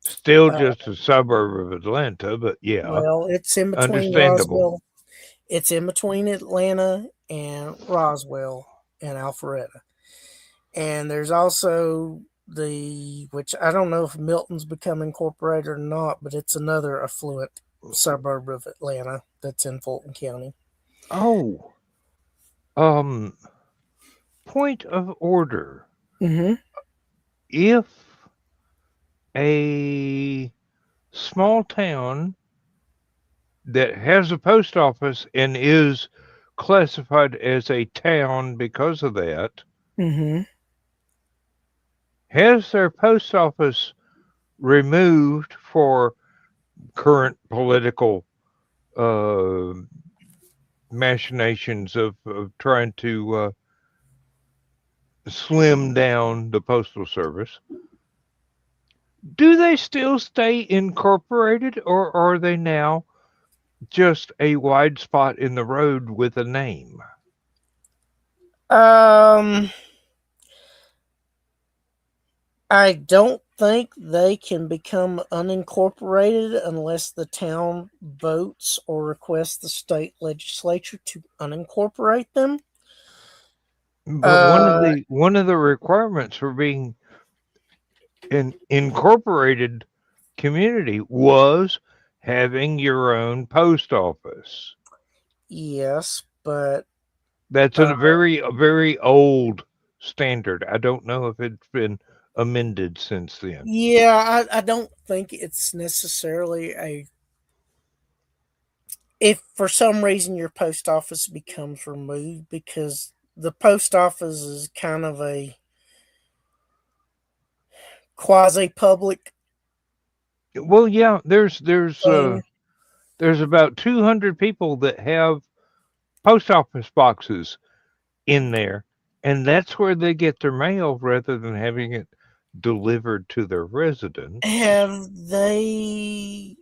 Speaker 3: Still just a suburb of Atlanta, but yeah.
Speaker 4: Well, it's in between
Speaker 3: understandable.
Speaker 4: Roswell. It's in between Atlanta and Roswell and Alpharetta. And there's also which I don't know if Milton's become incorporated or not, but it's another affluent suburb of Atlanta that's in Fulton County.
Speaker 3: Oh. Point of order.
Speaker 4: Mm-hmm.
Speaker 3: If a small town that has a post office and is classified as a town because of that, has their post office removed for current political machinations of trying to slim down the postal service, do they still stay incorporated, or are they now just a wide spot in the road with a name?
Speaker 4: I don't think they can become unincorporated unless the town votes or requests the state legislature to unincorporate them.
Speaker 3: But one of the requirements for being an incorporated community was having your own post office.
Speaker 4: Yes, but
Speaker 3: That's a very old standard. I don't know if it's been amended since then.
Speaker 4: yeah, I don't think it's necessarily a. If for some reason your post office becomes removed, because the post office is kind of a quasi public
Speaker 3: Well, yeah,
Speaker 4: thing.
Speaker 3: there's about 200 people that have post office boxes in there, and that's where they get their mail rather than having it delivered to their residence.
Speaker 4: Have they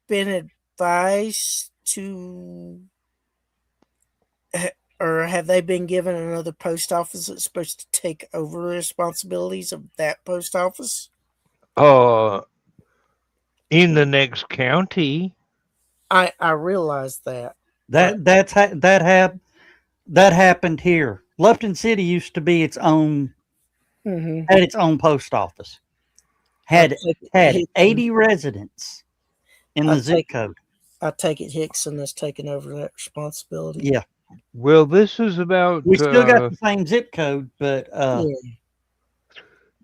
Speaker 4: been advised to, or have they been given another post office that's supposed to take over the responsibilities of that post office?
Speaker 3: Uh, in the next county.
Speaker 4: I realize that.
Speaker 2: That happened here. Lufton City used to be its own,
Speaker 4: Mm-hmm.
Speaker 2: had its own post office. Had 80 residents in the zip code.
Speaker 4: I take it Hickson has taken over that responsibility.
Speaker 2: Yeah.
Speaker 3: Well, this is about
Speaker 2: We still got the same zip code, but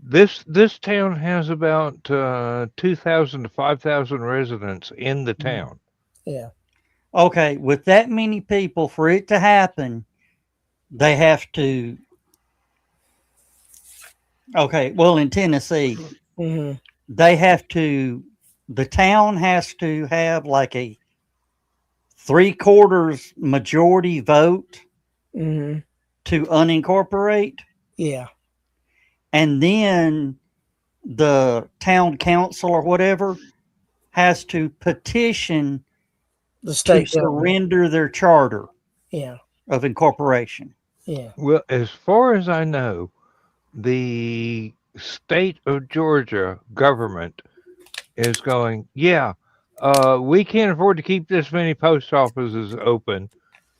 Speaker 3: this town has about 2,000 to 5,000 residents in the town.
Speaker 4: Yeah.
Speaker 2: Okay, with that many people, for it to happen, they have to. Okay, well, in Tennessee,
Speaker 4: Mm-hmm.
Speaker 2: they have to. The town has to have like a 3/4 majority vote
Speaker 4: Mm-hmm.
Speaker 2: to unincorporate,
Speaker 4: Yeah.
Speaker 2: and then the town council or whatever has to petition
Speaker 4: The
Speaker 2: to
Speaker 4: state government.
Speaker 2: surrender their charter
Speaker 4: Yeah.
Speaker 2: of incorporation.
Speaker 4: Yeah.
Speaker 3: Well, as far as I know, the state of Georgia government is going, we can't afford to keep this many post offices open,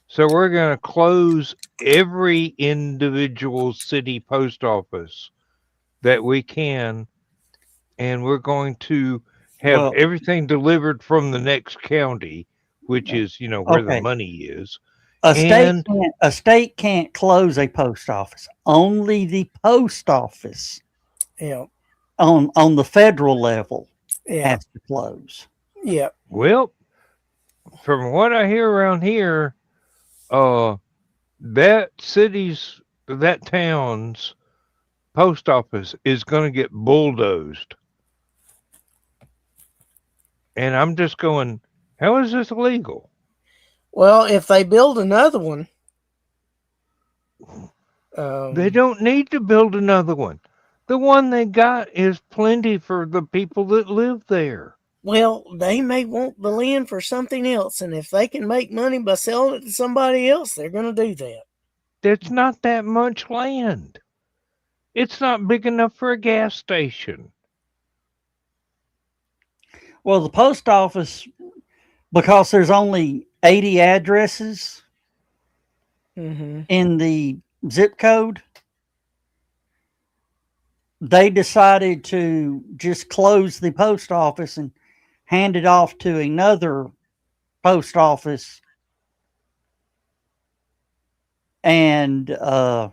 Speaker 3: so we're going to close every individual city post office that we can, and we're going to have everything delivered from the next county, which is, where the money is.
Speaker 2: A state can't close a post office. Only the post office,
Speaker 4: Yeah.
Speaker 2: on the federal level,
Speaker 4: Yeah.
Speaker 2: has to close.
Speaker 4: Yeah.
Speaker 3: Well, from what I hear around here, that town's post office is going to get bulldozed. And I'm just going, how is this legal?
Speaker 4: Well, if they build another one,
Speaker 3: they don't need to build another one. The one they got is plenty for the people that live there.
Speaker 4: Well, they may want the land for something else, and if they can make money by selling it to somebody else, they're going to do that.
Speaker 3: There's not that much land. It's not big enough for a gas station.
Speaker 2: Well, the post office, because there's only 80 addresses in the zip code, they decided to just close the post office and hand it off to another post office. And the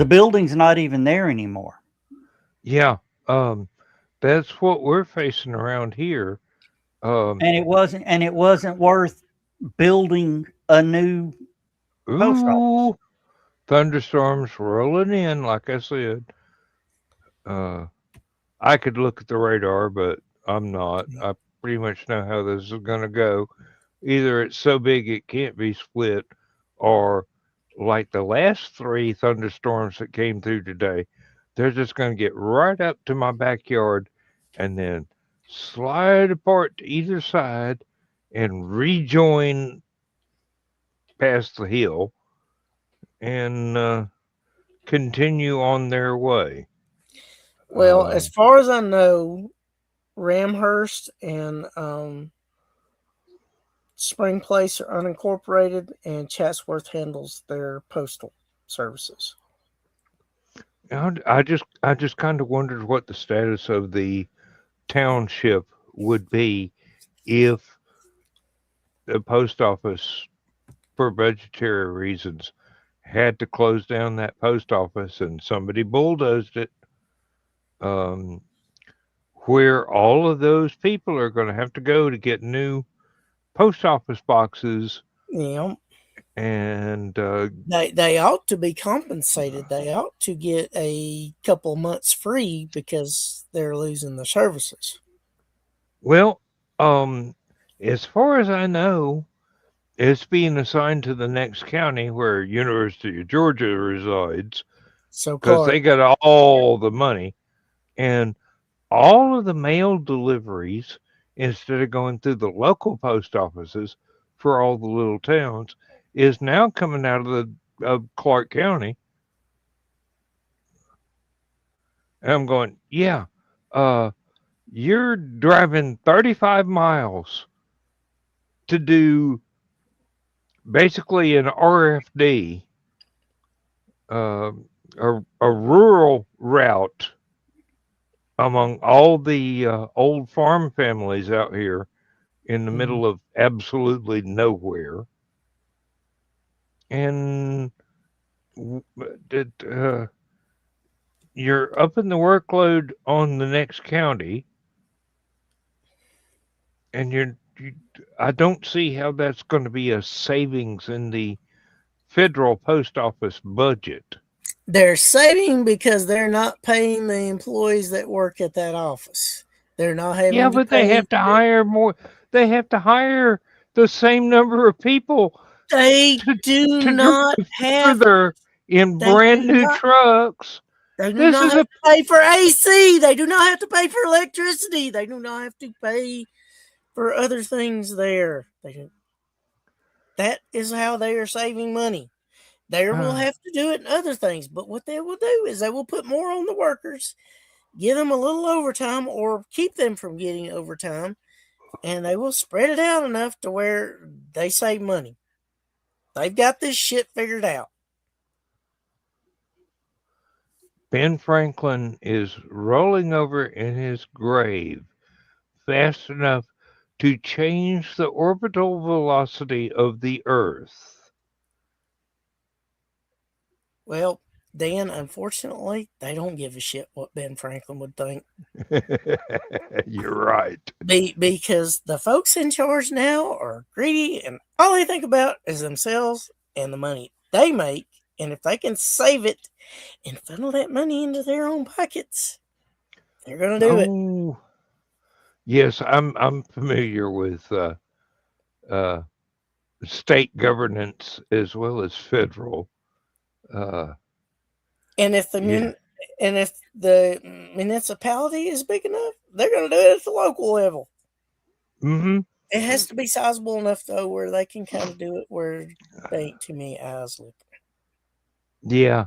Speaker 2: building's not even there anymore.
Speaker 3: Yeah, that's what we're facing around here.
Speaker 2: And it wasn't worth building a new post office.
Speaker 3: Thunderstorms rolling in, like I said. I could look at the radar, but I'm not. I pretty much know how this is going to go. Either it's so big it can't be split, or like the last 3 thunderstorms that came through today, they're just going to get right up to my backyard and then slide apart to either side and rejoin past the hill and continue on their way.
Speaker 4: Well, as far as I know, Ramhurst and Spring Place are unincorporated, and Chatsworth handles their postal services.
Speaker 3: I just kind of wondered what the status of the township would be if the post office for budgetary reasons, had to close down that post office, and somebody bulldozed it. Um, where all of those people are going to have to go to get new post office boxes,
Speaker 4: You
Speaker 3: and
Speaker 4: know, they ought to be compensated. They ought to get a couple months free because they're losing the services.
Speaker 3: well, as far as I know, it's being assigned to the next county where University of Georgia resides,
Speaker 4: So,
Speaker 3: because
Speaker 4: Clark,
Speaker 3: they got all the money, and all of the mail deliveries, instead of going through the local post offices for all the little towns, is now coming out of the of Clark County. And I'm going, yeah, uh, you're driving 35 miles to do basically an RFD, uh, a rural route among all the old farm families out here in the middle of absolutely nowhere. And it, you're upping the workload on the next county, and I don't see how that's going to be a savings in the federal post office budget.
Speaker 4: they're saving because they're not paying the employees that work at that office. They're not having
Speaker 3: Yeah,
Speaker 4: to
Speaker 3: but they
Speaker 4: pay.
Speaker 3: have to hire more. They have to hire the same number of people
Speaker 4: They
Speaker 3: to
Speaker 4: do
Speaker 3: to
Speaker 4: not
Speaker 3: drive
Speaker 4: have.
Speaker 3: further in
Speaker 4: They
Speaker 3: brand
Speaker 4: do
Speaker 3: new
Speaker 4: not.
Speaker 3: trucks.
Speaker 4: They do
Speaker 3: This
Speaker 4: not
Speaker 3: is
Speaker 4: have
Speaker 3: a
Speaker 4: to pay for AC. They do not have to pay for electricity. They do not have to pay for other things there. That is how they are saving money. They will have to do it in other things, but what they will do is they will put more on the workers, give them a little overtime, or keep them from getting overtime, and they will spread it out enough to where they save money. They've got this shit figured out.
Speaker 3: Ben Franklin is rolling over in his grave fast enough to change the orbital velocity of the Earth.
Speaker 4: Well, Dan, unfortunately, they don't give a shit what Ben Franklin would think.
Speaker 3: You're right.
Speaker 4: Because the folks in charge now are greedy, and all they think about is themselves and the money they make. And if they can save it and funnel that money into their own pockets, they're going to do it.
Speaker 3: Oh, yes, I'm familiar with uh, state governance as well as federal. Uh,
Speaker 4: And if
Speaker 3: yeah.
Speaker 4: the municipality is big enough, they're going to do it at the local level.
Speaker 3: Mm-hmm.
Speaker 4: It has to be sizable enough though, where they can kind of do it where there ain't too many eyes looking.
Speaker 3: Yeah.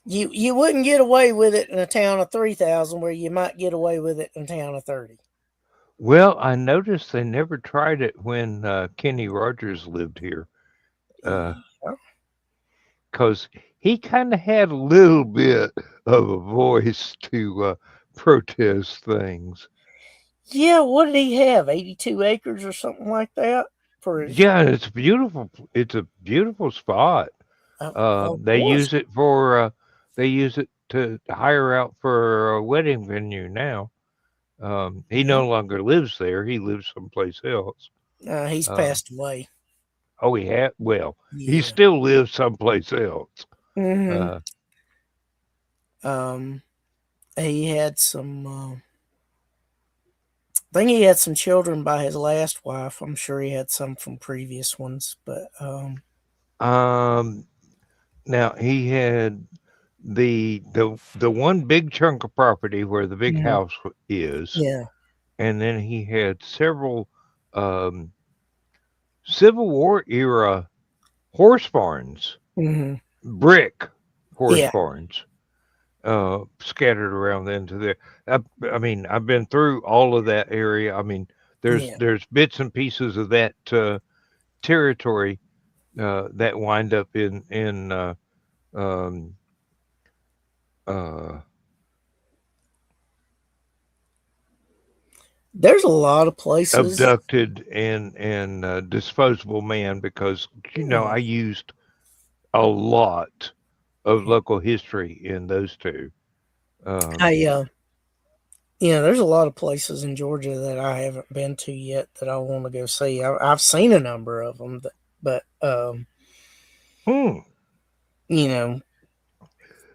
Speaker 4: You wouldn't get away with it in a town of 3,000, where you might get away with it in a town of 30.
Speaker 3: Well, I noticed they never tried it when Kenny Rogers lived here, because he kind of had a little bit of a voice to protest things.
Speaker 4: Yeah, what did he have? 82 acres or something like that for his.
Speaker 3: Yeah, it's beautiful. It's a beautiful spot.
Speaker 4: Of
Speaker 3: They
Speaker 4: course.
Speaker 3: use it to hire out for a wedding venue now. He no longer lives there. He lives someplace else.
Speaker 4: He's
Speaker 3: Uh,
Speaker 4: passed away.
Speaker 3: oh, he had. Well, he
Speaker 4: Yeah.
Speaker 3: still lives someplace else.
Speaker 4: Mm-hmm. He had some. I think he had some children by his last wife. I'm sure he had some from previous ones, but
Speaker 3: Now he had the one big chunk of property where the big house is,
Speaker 4: yeah,
Speaker 3: and then he had several Civil War era horse barns, brick horse
Speaker 4: yeah,
Speaker 3: barns, scattered around into there. I mean, I've been through all of that area. I mean,
Speaker 4: yeah.
Speaker 3: there's bits and pieces of that territory that wind up in um, uh,
Speaker 4: There's a lot of places.
Speaker 3: abducted and disposable man, because I used a lot of local history in those two.
Speaker 4: There's a lot of places in Georgia that I haven't been to yet that I want to go see. I've seen a number of them, but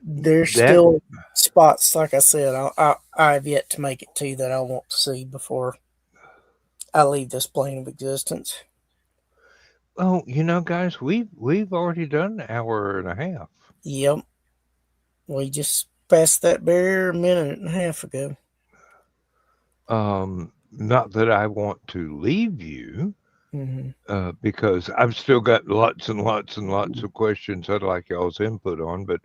Speaker 4: there's still spots, like I said, I have yet to make it to that I want to see before I leave this plane of existence.
Speaker 3: Oh, guys, we've already done an hour and a half.
Speaker 4: Yep. We just passed that barrier a minute and a half ago.
Speaker 3: Not that I want to leave you,
Speaker 4: Mm-hmm.
Speaker 3: because I've still got lots and lots and lots of questions I'd like y'all's input on, but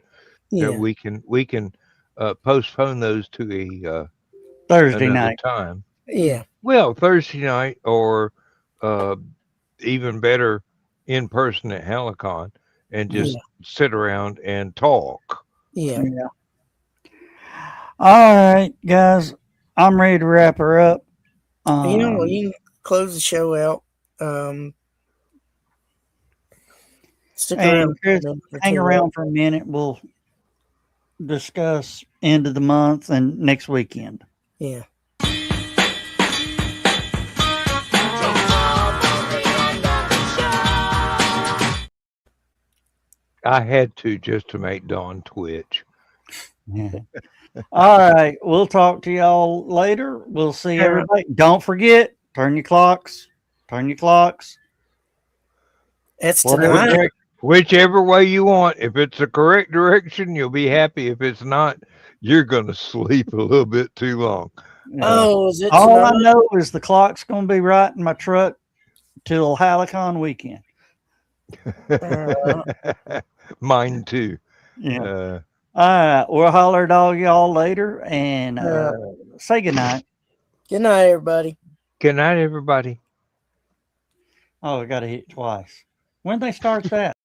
Speaker 3: we can postpone those to a
Speaker 2: Thursday
Speaker 3: another
Speaker 2: night.
Speaker 3: time.
Speaker 4: Yeah.
Speaker 3: Well, Thursday night, or even better, in person at Halicon, and just sit around and talk.
Speaker 4: Yeah.
Speaker 2: All right, guys. I'm ready to wrap her up.
Speaker 4: You can close the show out. Stick around.
Speaker 2: Hang around for a minute. We'll discuss end of the month and next weekend.
Speaker 4: Yeah.
Speaker 3: I had to, just to make Dawn twitch.
Speaker 2: Yeah. All right. We'll talk to y'all later. We'll see everybody. Don't forget, turn your clocks.
Speaker 4: That's tonight.
Speaker 3: Whichever way you want. If it's the correct direction, you'll be happy. If it's not, you're going to sleep a little bit too long.
Speaker 4: Oh, is it
Speaker 2: all
Speaker 4: tonight?
Speaker 2: I know is the clock's going to be right in my truck till Halicon weekend.
Speaker 3: Mine too.
Speaker 2: Yeah. All right. We'll holler at all y'all later and say good night.
Speaker 4: Good night, everybody.
Speaker 3: Good night, everybody.
Speaker 2: Oh, I got to hit twice. When did they start that?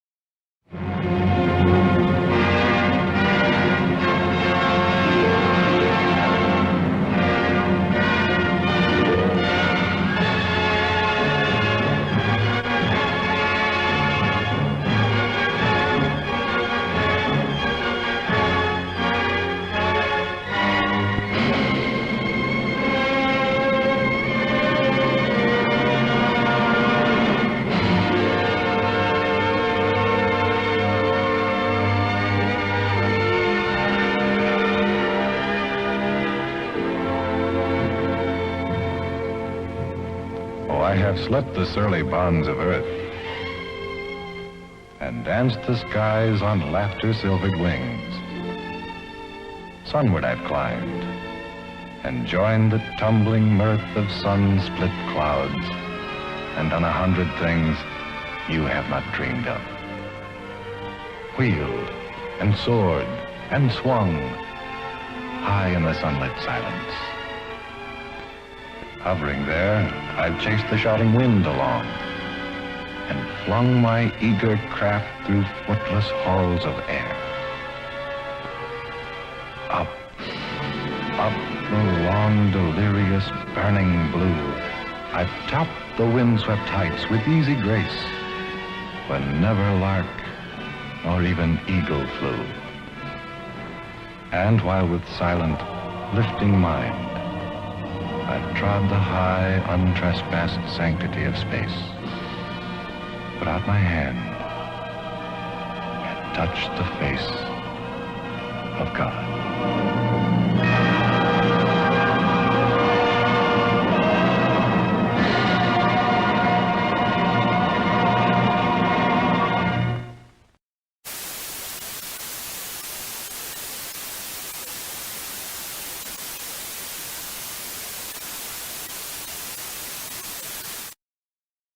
Speaker 5: I have slept the surly bonds of earth and danced the skies on laughter-silvered wings. Sunward I've climbed and joined the tumbling mirth of sun-split clouds and done 100 things you have not dreamed of. Wheeled and soared and swung high in the sunlit silence. Hovering there, I've chased the shouting wind along and flung my eager craft through footless halls of air. Up the long, delirious, burning blue, I've topped the windswept heights with easy grace, when never lark nor even eagle flew. And while with silent, lifting mind, I've trod the high, untrespassed sanctity of space, put out my hand and touched the face of God.